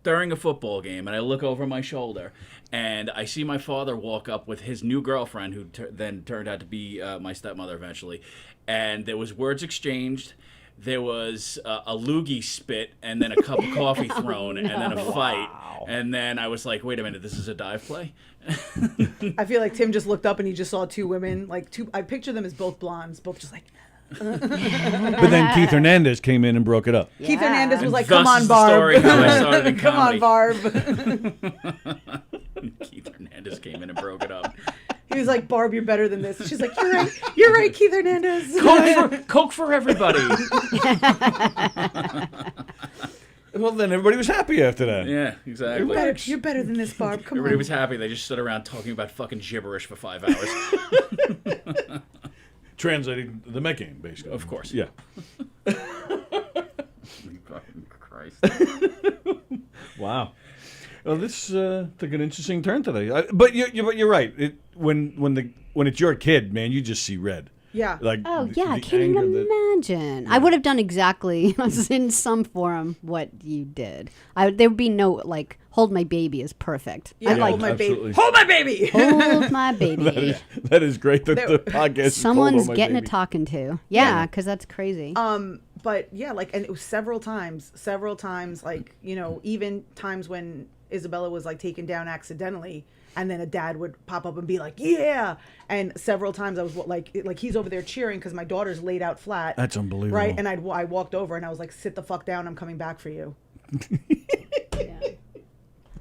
[SPEAKER 1] during a football game, and I look over my shoulder, and I see my father walk up with his new girlfriend, who then turned out to be my stepmother eventually, and there was words exchanged. There was a loogie spit, and then a cup of coffee thrown, and then a fight. And then I was like, wait a minute, this is a dive play?
[SPEAKER 4] I feel like Tim just looked up and he just saw two women, I picture them as both blondes, both just like.
[SPEAKER 3] But then Keith Hernandez came in and broke it up.
[SPEAKER 2] Yeah.
[SPEAKER 4] Keith Hernandez was like,
[SPEAKER 1] Thus
[SPEAKER 4] "Come on,
[SPEAKER 1] is the story
[SPEAKER 4] Barb.
[SPEAKER 1] how I started in
[SPEAKER 4] Come on,
[SPEAKER 1] comedy."
[SPEAKER 4] Barb."
[SPEAKER 1] Keith Hernandez came in and broke it up.
[SPEAKER 4] He was like, "Barb, you're better than this." She's like, "You're right, Keith Hernandez."
[SPEAKER 1] Coke for everybody.
[SPEAKER 3] Well, then everybody was happy after that.
[SPEAKER 1] Yeah, exactly.
[SPEAKER 4] You're better than this, Barb. Come
[SPEAKER 1] Everybody
[SPEAKER 4] on.
[SPEAKER 1] was happy. They just stood around talking about fucking gibberish for 5 hours.
[SPEAKER 3] Translating the Met game, basically.
[SPEAKER 1] Of course.
[SPEAKER 3] Yeah.
[SPEAKER 1] Christ.
[SPEAKER 3] Wow. Well, this took an interesting turn today. But you're right. When it's your kid, man, you just see red.
[SPEAKER 4] Yeah.
[SPEAKER 3] Like
[SPEAKER 2] Oh,
[SPEAKER 3] the-
[SPEAKER 2] yeah, I
[SPEAKER 3] the
[SPEAKER 2] can't
[SPEAKER 3] anger
[SPEAKER 2] even
[SPEAKER 3] that-
[SPEAKER 2] imagine. I would have done exactly in some form what you did. There would be no, like, hold my baby is perfect.
[SPEAKER 4] Yeah,
[SPEAKER 2] I'd like,
[SPEAKER 4] hold my
[SPEAKER 3] absolutely.
[SPEAKER 4] baby. Hold my baby.
[SPEAKER 2] hold my baby.
[SPEAKER 3] That is great that the podcast is called
[SPEAKER 2] Someone's
[SPEAKER 3] Oh My
[SPEAKER 2] getting
[SPEAKER 3] Baby.
[SPEAKER 2] a talking to. Yeah, because that's crazy.
[SPEAKER 4] But yeah, like, and it was several times, like, even times when Isabella was like taken down accidentally, and then a dad would pop up and be like, "Yeah!" And several times I was like he's over there cheering because my daughter's laid out flat.
[SPEAKER 3] That's unbelievable.
[SPEAKER 4] Right? And I walked over and I was like, "Sit the fuck down! I'm coming back for you."
[SPEAKER 2] Yeah.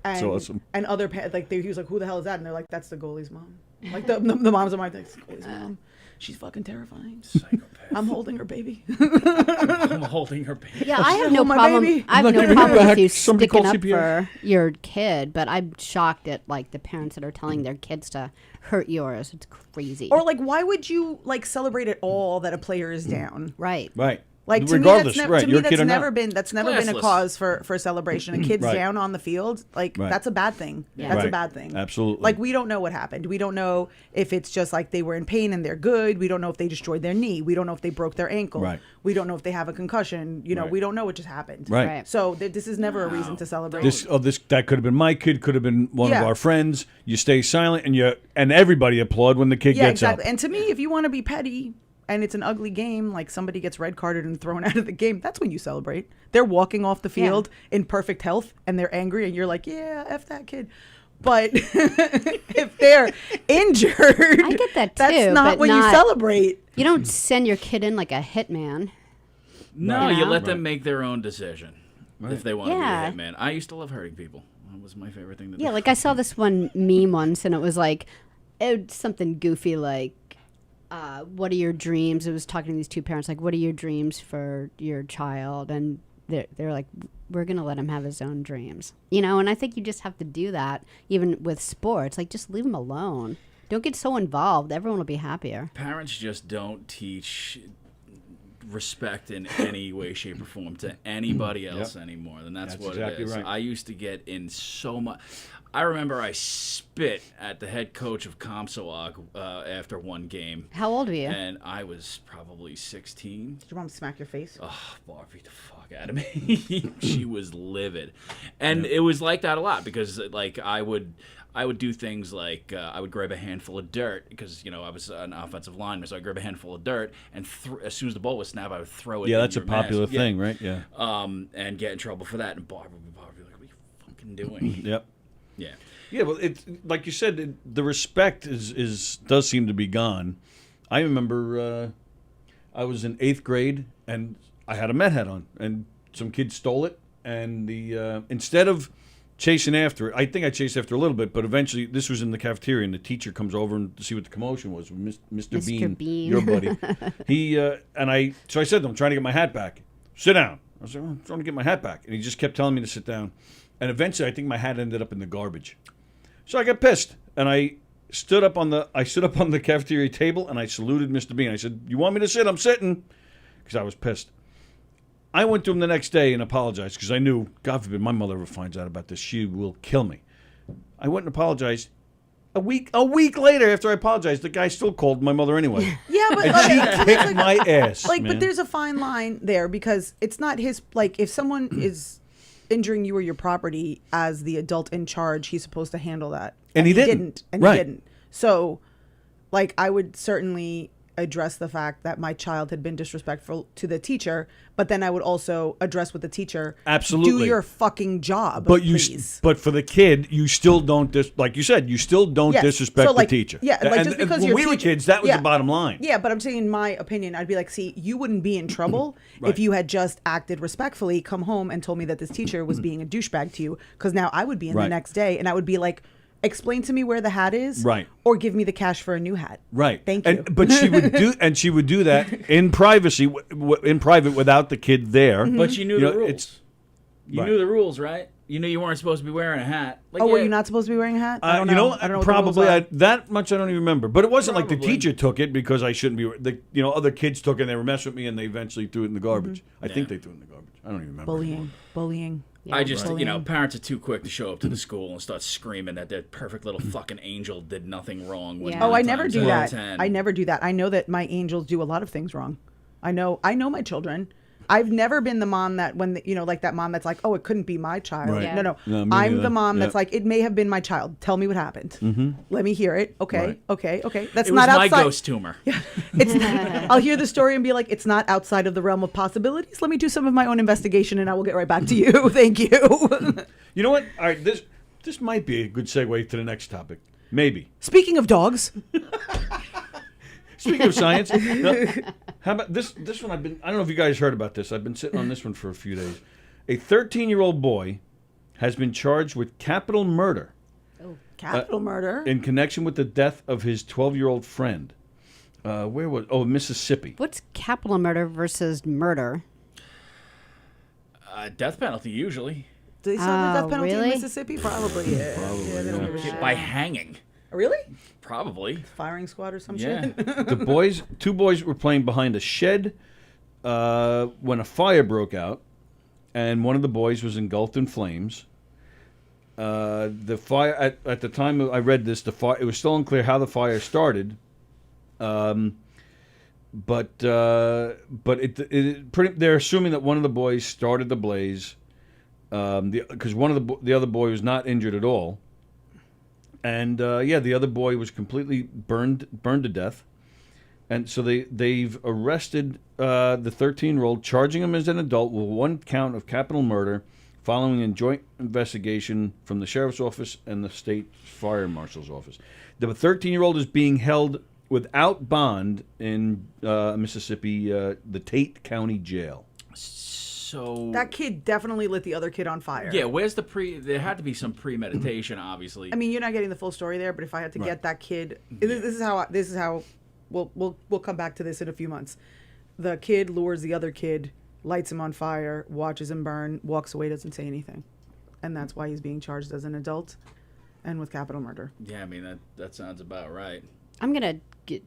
[SPEAKER 3] That's awesome.
[SPEAKER 4] And other he was like, "Who the hell is that?" And they're like, "That's the goalie's mom." Like the moms of my like, "The goalie's mom. She's fucking terrifying.
[SPEAKER 1] Psychopath.
[SPEAKER 4] I'm holding her baby."
[SPEAKER 1] I'm holding her baby.
[SPEAKER 2] Yeah, I have
[SPEAKER 4] Hold
[SPEAKER 2] no
[SPEAKER 4] my
[SPEAKER 2] problem.
[SPEAKER 4] baby.
[SPEAKER 2] I have
[SPEAKER 3] Not
[SPEAKER 2] no
[SPEAKER 3] giving
[SPEAKER 2] problem
[SPEAKER 3] it
[SPEAKER 2] with
[SPEAKER 3] back.
[SPEAKER 2] you
[SPEAKER 3] Somebody
[SPEAKER 2] sticking
[SPEAKER 3] call
[SPEAKER 2] up
[SPEAKER 3] CPS.
[SPEAKER 2] for your kid, but I'm shocked at like the parents that are telling their kids to hurt yours. It's crazy.
[SPEAKER 4] Or like, why would you like celebrate at all that a player is down?
[SPEAKER 2] Right.
[SPEAKER 3] Right.
[SPEAKER 4] Like to
[SPEAKER 3] Regardless,
[SPEAKER 4] me,
[SPEAKER 3] right? Your kid or not.
[SPEAKER 4] that's never been a
[SPEAKER 1] Classless.
[SPEAKER 4] cause for celebration. A kid's
[SPEAKER 3] Right.
[SPEAKER 4] down on the field, like
[SPEAKER 3] Right.
[SPEAKER 4] that's a bad thing.
[SPEAKER 2] Yeah.
[SPEAKER 4] That's a
[SPEAKER 3] Right.
[SPEAKER 4] bad thing.
[SPEAKER 3] Absolutely.
[SPEAKER 4] Like we don't know what happened. We don't know if it's just like they were in pain and they're good. We don't know if they destroyed their knee. We don't know if they broke their ankle.
[SPEAKER 3] Right.
[SPEAKER 4] We don't know if they have a concussion.
[SPEAKER 3] Right.
[SPEAKER 4] We don't know what just happened.
[SPEAKER 3] Right.
[SPEAKER 2] Right.
[SPEAKER 4] So this is never a reason to celebrate.
[SPEAKER 3] This that could have been my kid, could have been one of
[SPEAKER 4] Yeah.
[SPEAKER 3] our friends. You stay silent and everybody applaud when the kid
[SPEAKER 4] yeah,
[SPEAKER 3] gets
[SPEAKER 4] exactly.
[SPEAKER 3] up.
[SPEAKER 4] And to me, if you want to be petty and it's an ugly game, like somebody gets red carded and thrown out of the game, that's when you celebrate. They're walking off the field in perfect health and they're angry and you're like, yeah, F that kid. But if they're injured,
[SPEAKER 2] I get that too,
[SPEAKER 4] that's not
[SPEAKER 2] but
[SPEAKER 4] when you
[SPEAKER 2] not-
[SPEAKER 4] celebrate.
[SPEAKER 2] You don't send your kid in like a hitman.
[SPEAKER 1] No,
[SPEAKER 2] You
[SPEAKER 1] you
[SPEAKER 2] know?
[SPEAKER 1] let them make their own decision if they want
[SPEAKER 2] Yeah.
[SPEAKER 1] to be a hitman. I used to love hurting people. That was my favorite thing to do.
[SPEAKER 2] Yeah, like I saw this one meme once, and it was like something goofy like, "What are your dreams?" It was talking to these two parents, like, "What are your dreams for your child?" And they're like, "We're gonna let him have his own dreams," And I think you just have to do that, even with sports. Like, just leave him alone. Don't get so involved. Everyone will be happier.
[SPEAKER 1] Parents just don't teach respect in any way, shape, or form to anybody else anymore. And that's what
[SPEAKER 3] exactly
[SPEAKER 1] it is.
[SPEAKER 3] right.
[SPEAKER 1] I used to get in so much. I remember I spit at the head coach of Comsoag after one game.
[SPEAKER 2] How old were you?
[SPEAKER 1] And I was probably 16.
[SPEAKER 4] Did your mom smack your face?
[SPEAKER 1] Oh, Barb beat the fuck out of me. She was livid. And it was like that a lot because, like, I would do things like I would grab a handful of dirt because, I was an offensive lineman. So I'd grab a handful of dirt and as soon as the ball would snap, I would throw it
[SPEAKER 3] Yeah,
[SPEAKER 1] in
[SPEAKER 3] that's a
[SPEAKER 1] your mask.
[SPEAKER 3] popular
[SPEAKER 1] Yeah.
[SPEAKER 3] thing, right? Yeah.
[SPEAKER 1] And get in trouble for that. And Barb would be like, what are you fucking doing?
[SPEAKER 3] Yep.
[SPEAKER 1] Yeah.
[SPEAKER 3] Yeah, well, it's like you said, the respect does seem to be gone. I remember I was in 8th grade and I had a Met hat on, and some kid stole it, and the instead of chasing after it, I think I chased after a little bit, but eventually this was in the cafeteria, and the teacher comes over to see what the commotion was. Mr. Bean, your buddy. So I said to him, I'm trying to get my hat back. Sit down. I was like, I'm trying to get my hat back, and he just kept telling me to sit down, and eventually I think my hat ended up in the garbage. So I got pissed, and I stood up on the cafeteria table, and I saluted Mr. Bean. I said, "You want me to sit? I'm sitting," because I was pissed. I went to him the next day and apologized because I knew, God forbid, my mother ever finds out about this, she will kill me. I went and apologized. A week later, after I apologized, the guy still called my mother anyway.
[SPEAKER 4] Yeah, but
[SPEAKER 3] And she kicked my ass.
[SPEAKER 4] like,
[SPEAKER 3] man.
[SPEAKER 4] but there's a fine line there because it's not his. Like, if someone is injuring you or your property as the adult in charge, he's supposed to handle that,
[SPEAKER 3] And he didn't.
[SPEAKER 4] and
[SPEAKER 3] Right.
[SPEAKER 4] he didn't. So, like, I would certainly address the fact that my child had been disrespectful to the teacher, but then I would also address with the teacher.
[SPEAKER 3] Absolutely.
[SPEAKER 4] Do your fucking job,
[SPEAKER 3] But
[SPEAKER 4] please.
[SPEAKER 3] but for the kid, you still don't like you said, you still don't
[SPEAKER 4] Yes.
[SPEAKER 3] disrespect
[SPEAKER 4] So, like,
[SPEAKER 3] the teacher.
[SPEAKER 4] yeah, like,
[SPEAKER 3] and,
[SPEAKER 4] just because
[SPEAKER 3] and when
[SPEAKER 4] your
[SPEAKER 3] we were
[SPEAKER 4] teacher-
[SPEAKER 3] kids, that was
[SPEAKER 4] yeah.
[SPEAKER 3] the bottom line.
[SPEAKER 4] Yeah, but I'm saying, in my opinion, I'd be like, see, you wouldn't be in trouble
[SPEAKER 3] Right.
[SPEAKER 4] if you had just acted respectfully, come home and told me that this teacher was being a douchebag to you, because now I would be in
[SPEAKER 3] Right.
[SPEAKER 4] the next day and I would be like, explain to me where the hat is,
[SPEAKER 3] Right.
[SPEAKER 4] or give me the cash for a new hat.
[SPEAKER 3] Right.
[SPEAKER 4] Thank you.
[SPEAKER 3] But she would do that in privacy, in private, without the kid there.
[SPEAKER 1] But you knew the rules.
[SPEAKER 3] It's
[SPEAKER 1] You
[SPEAKER 3] right.
[SPEAKER 1] knew the rules, right? You knew you weren't supposed to be wearing a hat. Like,
[SPEAKER 4] Oh, were
[SPEAKER 1] yeah,
[SPEAKER 4] you not supposed to be wearing a hat? I don't
[SPEAKER 3] you
[SPEAKER 4] know.
[SPEAKER 3] know,
[SPEAKER 4] I don't know what
[SPEAKER 3] probably
[SPEAKER 4] the rules are.
[SPEAKER 3] that much I don't even remember. But it wasn't like the
[SPEAKER 1] Probably.
[SPEAKER 3] teacher took it because I shouldn't be. Other kids took it and they were messing with me and they eventually threw it in the garbage. I think they threw it in the garbage. I don't even remember.
[SPEAKER 4] Bullying.
[SPEAKER 1] I just,
[SPEAKER 4] Bullying.
[SPEAKER 1] parents are too quick to show up to the school and start screaming that their perfect little fucking angel did nothing wrong. When
[SPEAKER 2] Yeah.
[SPEAKER 4] Oh, I
[SPEAKER 1] nine
[SPEAKER 4] never
[SPEAKER 1] times
[SPEAKER 4] do
[SPEAKER 1] out of
[SPEAKER 4] that.
[SPEAKER 1] 10.
[SPEAKER 4] I never do that. I know that my angels do a lot of things wrong. I know my children. I've never been the mom that like that mom that's like, oh, it couldn't be my child.
[SPEAKER 3] Right.
[SPEAKER 2] Yeah.
[SPEAKER 4] No.
[SPEAKER 3] No, me
[SPEAKER 4] I'm
[SPEAKER 3] neither.
[SPEAKER 4] the mom that's
[SPEAKER 3] Yep.
[SPEAKER 4] like, it may have been my child. Tell me what happened. Let me hear it. Okay,
[SPEAKER 3] Right.
[SPEAKER 4] okay. That's
[SPEAKER 1] It was
[SPEAKER 4] not
[SPEAKER 1] my
[SPEAKER 4] outside.
[SPEAKER 1] ghost tumor.
[SPEAKER 4] It's. I'll hear the story and be like, it's not outside of the realm of possibilities. Let me do some of my own investigation, and I will get right back to you. Thank you.
[SPEAKER 3] You know what? All right, this might be a good segue to the next topic. Maybe.
[SPEAKER 4] Speaking of dogs,
[SPEAKER 3] Speaking of science, no, how about this? This one I don't know if you guys heard about this. I've been sitting on this one for a few days. A 13-year-old boy has been charged with capital murder
[SPEAKER 4] capital murder.
[SPEAKER 3] in connection with the death of his 12-year-old friend. Where was? Oh, Mississippi.
[SPEAKER 2] What's capital murder versus murder?
[SPEAKER 1] Death penalty, usually.
[SPEAKER 4] Do they still have the
[SPEAKER 2] Oh,
[SPEAKER 4] death penalty in
[SPEAKER 2] really?
[SPEAKER 4] Mississippi? Probably. Yeah. Yeah, they don't give a shit.
[SPEAKER 1] By hanging.
[SPEAKER 4] Really?
[SPEAKER 1] Probably.
[SPEAKER 4] Firing squad or some
[SPEAKER 1] Yeah.
[SPEAKER 4] shit?
[SPEAKER 3] Two boys were playing behind a shed when a fire broke out, and one of the boys was engulfed in flames. The fire at the time I read this, it was still unclear how the fire started. But they're assuming that one of the boys started the blaze, because one of the other boy was not injured at all, and the other boy was completely burned to death, and so they've arrested the 13-year-old, charging him as an adult with one count of capital murder, following a joint investigation from the sheriff's office and the state fire marshal's office. The 13-year-old is being held without bond in Mississippi, the Tate County Jail.
[SPEAKER 1] So
[SPEAKER 4] That kid definitely lit the other kid on fire.
[SPEAKER 1] yeah, where's the there had to be some premeditation, obviously.
[SPEAKER 4] I mean, you're not getting the full story there, but if I had to
[SPEAKER 3] Right.
[SPEAKER 4] get that kid, this is how we'll come back to this in a few months. The kid lures the other kid, lights him on fire, watches him burn, walks away, doesn't say anything, and that's why he's being charged as an adult and with capital murder.
[SPEAKER 1] Yeah, I mean that sounds about right.
[SPEAKER 2] I'm gonna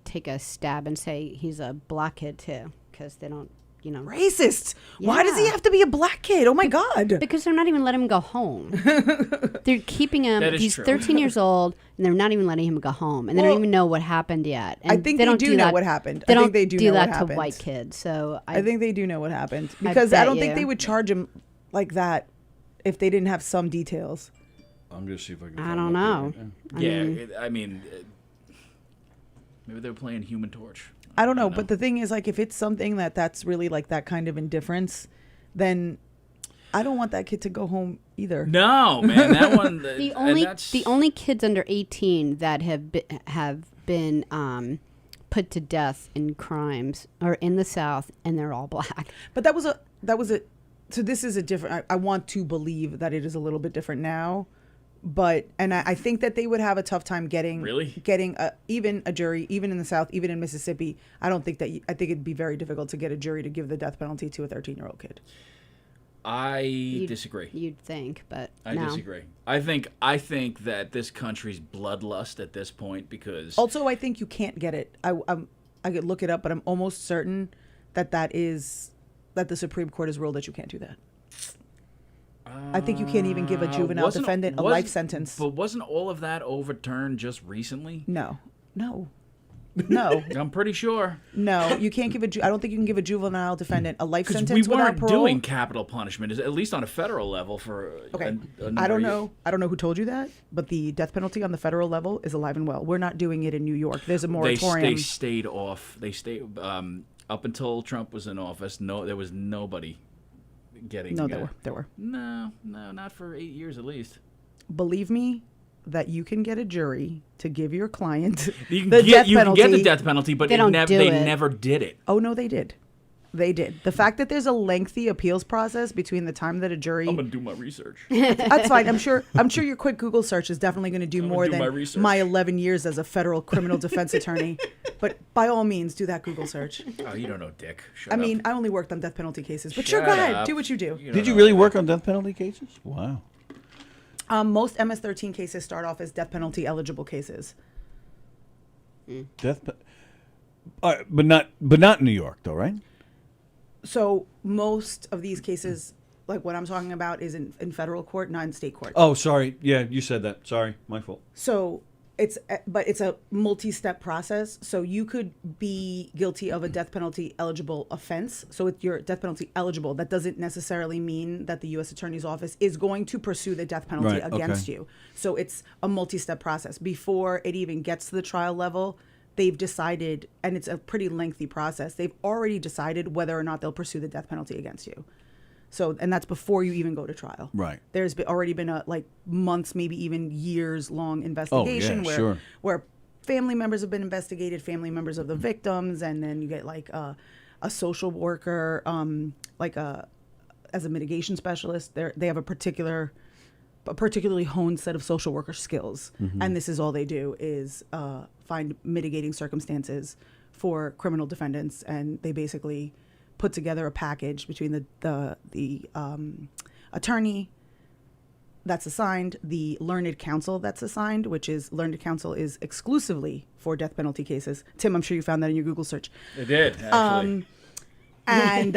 [SPEAKER 2] take a stab and say he's a black kid too, because they don't,
[SPEAKER 4] Racist. Why does he
[SPEAKER 2] Yeah.
[SPEAKER 4] have to be a black kid? Oh my god.
[SPEAKER 2] because they're not even letting him go home. They're keeping him.
[SPEAKER 1] That is
[SPEAKER 2] He's
[SPEAKER 1] true.
[SPEAKER 2] 13 years old, and they're not even letting him go home, and they
[SPEAKER 4] Well,
[SPEAKER 2] don't even know what happened yet. And
[SPEAKER 4] I think they
[SPEAKER 2] don't
[SPEAKER 4] do know
[SPEAKER 2] that-
[SPEAKER 4] what happened.
[SPEAKER 2] They
[SPEAKER 4] I
[SPEAKER 2] don't
[SPEAKER 4] think they do know
[SPEAKER 2] that
[SPEAKER 4] what
[SPEAKER 2] to
[SPEAKER 4] happened.
[SPEAKER 2] white kids. So
[SPEAKER 4] I think they do know what happened
[SPEAKER 2] I
[SPEAKER 4] because I
[SPEAKER 2] bet
[SPEAKER 4] don't think
[SPEAKER 2] you.
[SPEAKER 4] they would charge him like that if they didn't have some details.
[SPEAKER 3] I'm gonna see if I can.
[SPEAKER 2] I
[SPEAKER 3] find
[SPEAKER 2] don't
[SPEAKER 3] it.
[SPEAKER 2] know.
[SPEAKER 1] I mean, maybe they were playing Human Torch.
[SPEAKER 4] I don't know, but the thing is, like, if it's something that's really like that kind of indifference, then I don't want that kid to go home either.
[SPEAKER 1] No, man, that one.
[SPEAKER 2] the only kids under 18 that have been put to death in crimes are in the South, and they're all black.
[SPEAKER 4] But that was a. So this is a different. I want to believe that it is a little bit different now, but I think that they would have a tough time getting even a jury, even in the South, even in Mississippi. I think it'd be very difficult to get a jury to give the death penalty to a 13-year-old kid.
[SPEAKER 1] I disagree.
[SPEAKER 2] You'd think, but
[SPEAKER 1] I
[SPEAKER 2] no.
[SPEAKER 1] disagree. I think that this country's bloodlust at this point because
[SPEAKER 4] Also, I think you can't get it. I could look it up, but I'm almost certain that the Supreme Court has ruled that you can't do that. I think you can't even give a juvenile defendant a life sentence.
[SPEAKER 1] But wasn't all of that overturned just recently?
[SPEAKER 4] No.
[SPEAKER 1] I'm pretty sure.
[SPEAKER 4] No, you can't give I don't think you can give a juvenile defendant a life sentence
[SPEAKER 1] We
[SPEAKER 4] without
[SPEAKER 1] weren't
[SPEAKER 4] parole.
[SPEAKER 1] doing capital punishment, at least on a federal level for.
[SPEAKER 4] Okay. I don't know who told you that, but the death penalty on the federal level is alive and well. We're not doing it in New York. There's a moratorium.
[SPEAKER 1] They stayed off. They stayed up until Trump was in office. No, there was nobody getting.
[SPEAKER 4] No, there were.
[SPEAKER 1] No, not for 8 years at least.
[SPEAKER 4] Believe me, that you can get a jury to give your client
[SPEAKER 1] You can
[SPEAKER 4] the death
[SPEAKER 1] you
[SPEAKER 4] penalty.
[SPEAKER 1] can get the death penalty, but
[SPEAKER 2] They don't do
[SPEAKER 1] they
[SPEAKER 2] it.
[SPEAKER 1] never did it.
[SPEAKER 4] Oh no, they did. They did. The fact that there's a lengthy appeals process between the time that a jury.
[SPEAKER 1] I'm gonna do my research.
[SPEAKER 4] That's fine. I'm sure your quick Google search is definitely going to do more than my 11 years as a federal criminal defense attorney. But by all means, do that Google search.
[SPEAKER 1] Oh, you don't know, Dick. Shut
[SPEAKER 4] I
[SPEAKER 1] up.
[SPEAKER 4] mean, I only worked on death penalty cases, but
[SPEAKER 1] Shut
[SPEAKER 4] sure, go ahead,
[SPEAKER 1] up.
[SPEAKER 4] do what you do.
[SPEAKER 3] Did you really work on death penalty cases? Wow.
[SPEAKER 4] Most MS-13 cases start off as death penalty eligible cases.
[SPEAKER 3] But not in New York, though, right?
[SPEAKER 4] So most of these cases, like what I'm talking about, is in federal court, not in state court.
[SPEAKER 3] Oh, sorry. Yeah, you said that. Sorry, my fault.
[SPEAKER 4] So it's a multi-step process. So you could be guilty of a death penalty eligible offense. So if you're death penalty eligible, that doesn't necessarily mean that the U.S. Attorney's Office is going to pursue the death penalty
[SPEAKER 3] Right,
[SPEAKER 4] against
[SPEAKER 3] okay.
[SPEAKER 4] you. So it's a multi-step process. Before it even gets to the trial level, they've decided, and it's a pretty lengthy process, they've already decided whether or not they'll pursue the death penalty against you. So, and that's before you even go to trial.
[SPEAKER 3] Right.
[SPEAKER 4] There's already been a months, maybe even years long investigation where family members have been investigated, family members of the victims, and then you get a social worker, as a mitigation specialist. They have a particularly honed set of social worker skills, and this is all they do is find mitigating circumstances for criminal defendants, and they basically put together a package between the attorney that's assigned, the learned counsel that's assigned, which is learned counsel is exclusively for death penalty cases. Tim, I'm sure you found that in your Google search.
[SPEAKER 1] It did, actually.
[SPEAKER 4] And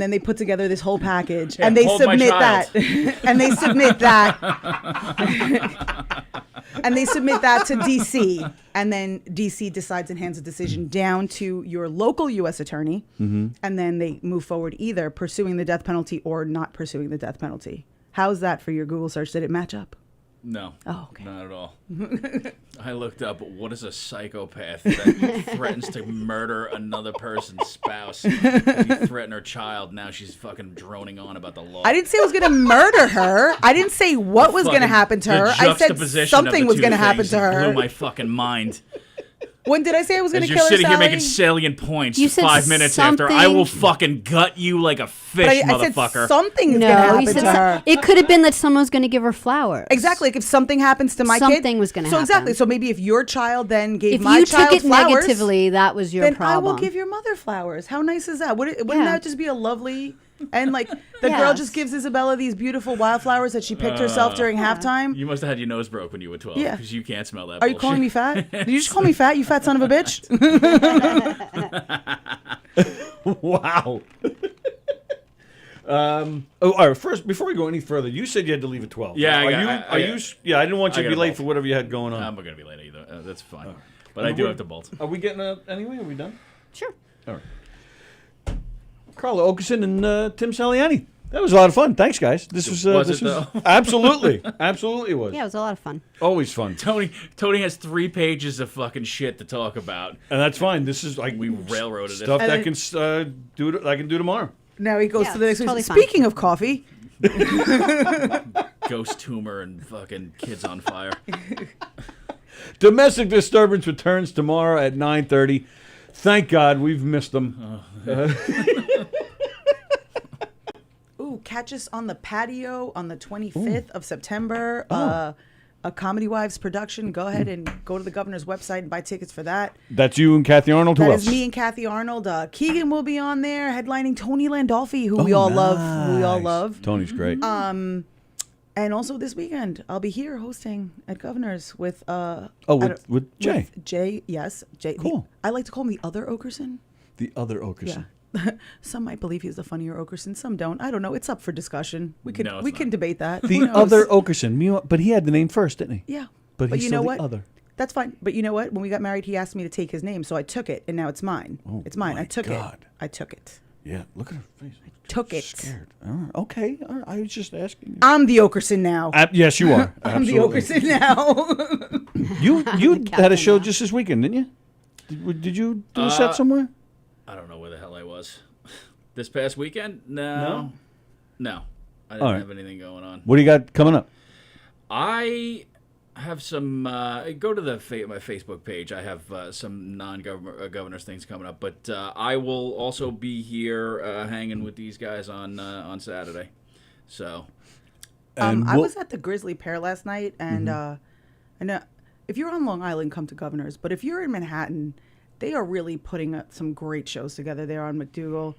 [SPEAKER 4] then they put together this whole package,
[SPEAKER 1] Yeah,
[SPEAKER 4] and they
[SPEAKER 1] hold my
[SPEAKER 4] submit
[SPEAKER 1] child.
[SPEAKER 4] that, and they submit that, and they submit that to DC, and then DC decides and hands a decision down to your local U.S. attorney, and then they move forward either pursuing the death penalty or not pursuing the death penalty. How's that for your Google search? Did it match up?
[SPEAKER 1] No.
[SPEAKER 4] Oh, okay.
[SPEAKER 1] Not at all. I looked up what is a psychopath that threatens to murder another person's spouse. She threatened her child. Now she's fucking droning on about the law.
[SPEAKER 4] I didn't say I was going to murder her. I didn't say what was going to happen to her. I said something was going to happen to her.
[SPEAKER 1] Blew my fucking mind.
[SPEAKER 4] When did I say I was going to
[SPEAKER 1] As
[SPEAKER 4] kill her,
[SPEAKER 1] you're sitting here
[SPEAKER 4] Sallie?
[SPEAKER 1] making salient points
[SPEAKER 2] You said
[SPEAKER 1] 5 minutes after, I
[SPEAKER 2] something-
[SPEAKER 1] will fucking gut you like a fish,
[SPEAKER 4] I
[SPEAKER 1] motherfucker.
[SPEAKER 4] said something's
[SPEAKER 2] No,
[SPEAKER 4] going to
[SPEAKER 2] you
[SPEAKER 4] happen
[SPEAKER 2] said
[SPEAKER 4] to her.
[SPEAKER 2] it could have been that someone was going to give her flowers.
[SPEAKER 4] Exactly. Like if something happens to my kid,
[SPEAKER 2] Something was gonna
[SPEAKER 4] So exactly.
[SPEAKER 2] happen.
[SPEAKER 4] So maybe if your child then gave
[SPEAKER 2] If
[SPEAKER 4] my
[SPEAKER 2] you
[SPEAKER 4] child
[SPEAKER 2] took it
[SPEAKER 4] flowers,
[SPEAKER 2] negatively, that was your
[SPEAKER 4] then
[SPEAKER 2] problem.
[SPEAKER 4] I will give your mother flowers. How nice is that? Wouldn't
[SPEAKER 2] Yeah.
[SPEAKER 4] that just be a lovely? And like the girl
[SPEAKER 2] Yes.
[SPEAKER 4] just gives Isabella these beautiful wildflowers that she picked herself during halftime.
[SPEAKER 1] You must have had your nose broke when you were 12.
[SPEAKER 4] Yeah.
[SPEAKER 1] Because you can't smell that
[SPEAKER 4] Are you
[SPEAKER 1] bullshit.
[SPEAKER 4] calling me fat? Did you just call me fat? You fat son of a bitch.
[SPEAKER 3] Wow. All right. First, before we go any further, you said you had to leave at 12.
[SPEAKER 1] Yeah,
[SPEAKER 3] Are you? Yeah, I didn't want you
[SPEAKER 1] I
[SPEAKER 3] to be
[SPEAKER 1] got a
[SPEAKER 3] late
[SPEAKER 1] bolt.
[SPEAKER 3] for whatever you had going on.
[SPEAKER 1] I'm not going to be late either. That's fine. But I do have to bolt.
[SPEAKER 3] Are we getting anyway? Are we done?
[SPEAKER 2] Sure.
[SPEAKER 3] All right. Carla Okerson and Tim Saliani. That was a lot of fun. Thanks, guys. This was
[SPEAKER 1] though?
[SPEAKER 3] absolutely was.
[SPEAKER 2] Yeah, it was a lot of fun.
[SPEAKER 3] Always fun,
[SPEAKER 1] Tony has 3 pages of fucking shit to talk about.
[SPEAKER 3] and that's fine. This is like
[SPEAKER 1] We railroaded
[SPEAKER 3] stuff
[SPEAKER 1] it.
[SPEAKER 3] that I can do tomorrow.
[SPEAKER 4] Now he goes
[SPEAKER 2] Yeah,
[SPEAKER 4] to the next
[SPEAKER 2] totally
[SPEAKER 4] one.
[SPEAKER 2] fine.
[SPEAKER 4] Speaking of coffee,
[SPEAKER 1] Ghost tumor and fucking kids on fire.
[SPEAKER 3] Domestic disturbance returns tomorrow at 9:30. Thank God we've missed them.
[SPEAKER 4] ooh, catch us on the patio on the 25th of September.
[SPEAKER 3] Oh.
[SPEAKER 4] A Comedy Wives production. Go ahead and go to the governor's website and buy tickets for that.
[SPEAKER 3] That's you and Kathy Arnold. Who
[SPEAKER 4] That
[SPEAKER 3] else?
[SPEAKER 4] is me and Kathy Arnold. Keegan will be on there headlining Tony Landolfi, who we all love. We all
[SPEAKER 3] Nice.
[SPEAKER 4] love.
[SPEAKER 3] Tony's great.
[SPEAKER 4] And also this weekend, I'll be here hosting at Governor's with
[SPEAKER 3] with Jay.
[SPEAKER 4] With Jay, yes, Jay.
[SPEAKER 3] Cool.
[SPEAKER 4] I like to call him the other Okerson.
[SPEAKER 3] The other Okerson.
[SPEAKER 4] Yeah. some might believe he's the funnier Okerson, some don't. I don't know. It's up for discussion. We
[SPEAKER 1] No, it's
[SPEAKER 4] can
[SPEAKER 1] not.
[SPEAKER 4] debate that.
[SPEAKER 3] The
[SPEAKER 4] Who knows?
[SPEAKER 3] other Okerson, you know, but he had the name first, didn't he?
[SPEAKER 4] Yeah.
[SPEAKER 3] But he's
[SPEAKER 4] you
[SPEAKER 3] still
[SPEAKER 4] know
[SPEAKER 3] the
[SPEAKER 4] what?
[SPEAKER 3] other.
[SPEAKER 4] That's fine. But you know what? When we got married, he asked me to take his name, so I took it, and now it's mine.
[SPEAKER 3] Oh,
[SPEAKER 4] it's mine.
[SPEAKER 3] my
[SPEAKER 4] I took
[SPEAKER 3] God.
[SPEAKER 4] it. I took it.
[SPEAKER 3] Yeah, look at her face.
[SPEAKER 4] Took it.
[SPEAKER 3] Scared. Okay, all right. I was just asking you.
[SPEAKER 4] I'm the Okerson now.
[SPEAKER 3] Yes, you are.
[SPEAKER 4] I'm the
[SPEAKER 3] Absolutely.
[SPEAKER 4] Okerson now.
[SPEAKER 3] You had a
[SPEAKER 2] captain
[SPEAKER 3] show
[SPEAKER 2] now.
[SPEAKER 3] just this weekend, didn't you? Did you do a
[SPEAKER 1] Uh,
[SPEAKER 3] set somewhere?
[SPEAKER 1] I don't know where the hell I was. This past weekend? No. I didn't
[SPEAKER 3] All right.
[SPEAKER 1] have anything going on.
[SPEAKER 3] What do you got coming up?
[SPEAKER 1] I have some. Go to my Facebook page. I have some non-governors things coming up, but I will also be here hanging with these guys on Saturday. So
[SPEAKER 3] And
[SPEAKER 4] I
[SPEAKER 3] we'll-
[SPEAKER 4] was at the Grizzly Pear last night, and I know if you're on Long Island, come to Governors. But if you're in Manhattan, they are really putting some great shows together there on McDougal.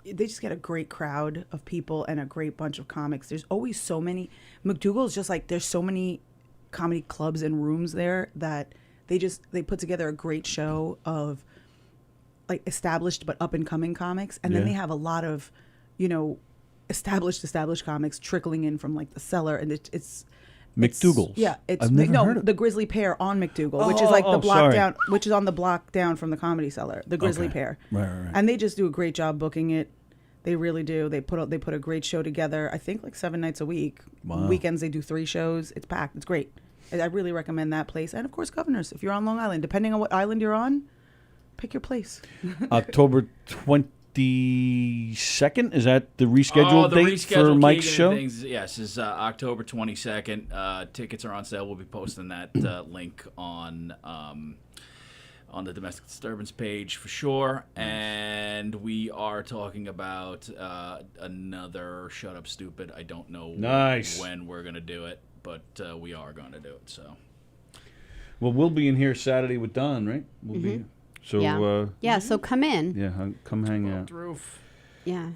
[SPEAKER 4] They just get a great crowd of people and a great bunch of comics. There's always so many. McDougal is just like there's so many comedy clubs and rooms there that they put together a great show of like established but up and coming comics, and then
[SPEAKER 3] Yeah.
[SPEAKER 4] they have a lot of, established comics trickling in from like the cellar, and it's
[SPEAKER 3] McDougal's.
[SPEAKER 4] yeah, it's
[SPEAKER 3] I've never heard of
[SPEAKER 4] the Grizzly Pear on McDougal, which is like the block
[SPEAKER 3] sorry.
[SPEAKER 4] down, which is on the block down from the Comedy Cellar, the Grizzly
[SPEAKER 3] Okay.
[SPEAKER 4] Pear.
[SPEAKER 3] Right.
[SPEAKER 4] And they just do a great job booking it. They really do. They put a great show together. I think like 7 nights a week.
[SPEAKER 3] Wow.
[SPEAKER 4] Weekends they do 3 shows. It's packed. It's great. I really recommend that place. And of course, Governors. If you're on Long Island, depending on what island you're on, pick your place.
[SPEAKER 3] October 22nd, is that the rescheduled
[SPEAKER 1] the
[SPEAKER 3] date
[SPEAKER 1] rescheduled
[SPEAKER 3] for Mike's
[SPEAKER 1] Keegan
[SPEAKER 3] show?
[SPEAKER 1] and Things, yes, is October 22nd. Tickets are on sale. We'll be posting that link on the domestic disturbance page for sure. And we are talking about another Shut Up Stupid. I don't know
[SPEAKER 3] Nice.
[SPEAKER 1] when we're going to do it, but we are going to do it. So
[SPEAKER 3] Well, we'll be in here Saturday with Don, right? We'll be here. So,
[SPEAKER 2] Yeah. Yeah, so come in.
[SPEAKER 3] yeah, come hang out.
[SPEAKER 1] the roof.
[SPEAKER 2] Yeah.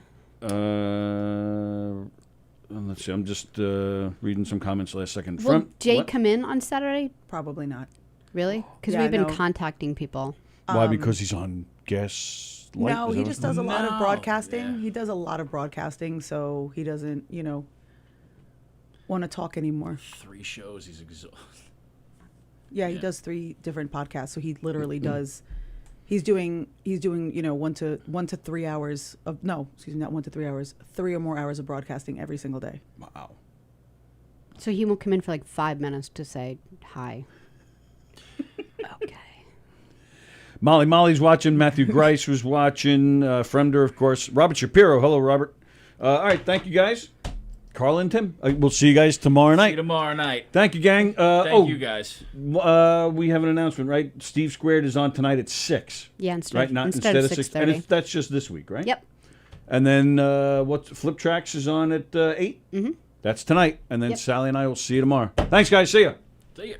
[SPEAKER 3] Let's see. I'm just reading some comments last second.
[SPEAKER 2] Will Jay
[SPEAKER 3] what?
[SPEAKER 2] come in on Saturday?
[SPEAKER 4] Probably not.
[SPEAKER 2] Really? Because
[SPEAKER 4] Yeah,
[SPEAKER 2] we've been
[SPEAKER 4] no.
[SPEAKER 2] contacting people.
[SPEAKER 3] Why? Because he's on Gaslight?
[SPEAKER 4] No,
[SPEAKER 3] Is
[SPEAKER 4] he
[SPEAKER 3] that
[SPEAKER 4] just
[SPEAKER 3] what-
[SPEAKER 4] does a lot of
[SPEAKER 1] No,
[SPEAKER 4] broadcasting.
[SPEAKER 1] yeah.
[SPEAKER 4] He does a lot of broadcasting, so he doesn't, want to talk anymore.
[SPEAKER 1] 3 shows. He's exhausted.
[SPEAKER 4] Yeah, he
[SPEAKER 1] Yeah.
[SPEAKER 4] does 3 different podcasts. So he literally does. He's doing 1 to 3 hours of not 1 to 3 hours, 3 or more hours of broadcasting every single day.
[SPEAKER 3] Wow.
[SPEAKER 2] So he won't come in for like 5 minutes to say hi. Okay.
[SPEAKER 3] Molly's watching. Matthew Grice was watching. Fremder, of course. Robert Shapiro. Hello, Robert. All right, thank you, guys. Carl and Tim. We'll see you guys tomorrow
[SPEAKER 1] See
[SPEAKER 3] night.
[SPEAKER 1] you tomorrow night.
[SPEAKER 3] Thank you, gang.
[SPEAKER 1] Thank you guys.
[SPEAKER 3] We have an announcement, right? Steve Squared is on tonight at 6.
[SPEAKER 2] Yeah, instead,
[SPEAKER 3] Right, not
[SPEAKER 2] instead of
[SPEAKER 3] 6.
[SPEAKER 2] 6:30.
[SPEAKER 3] And that's just this week, right?
[SPEAKER 2] Yep.
[SPEAKER 3] And then Flip Tracks is on at 8. Mm-hmm. That's tonight. And then
[SPEAKER 2] Yep.
[SPEAKER 3] Sallie and I will see you tomorrow. Thanks, guys. See ya.
[SPEAKER 1] See you.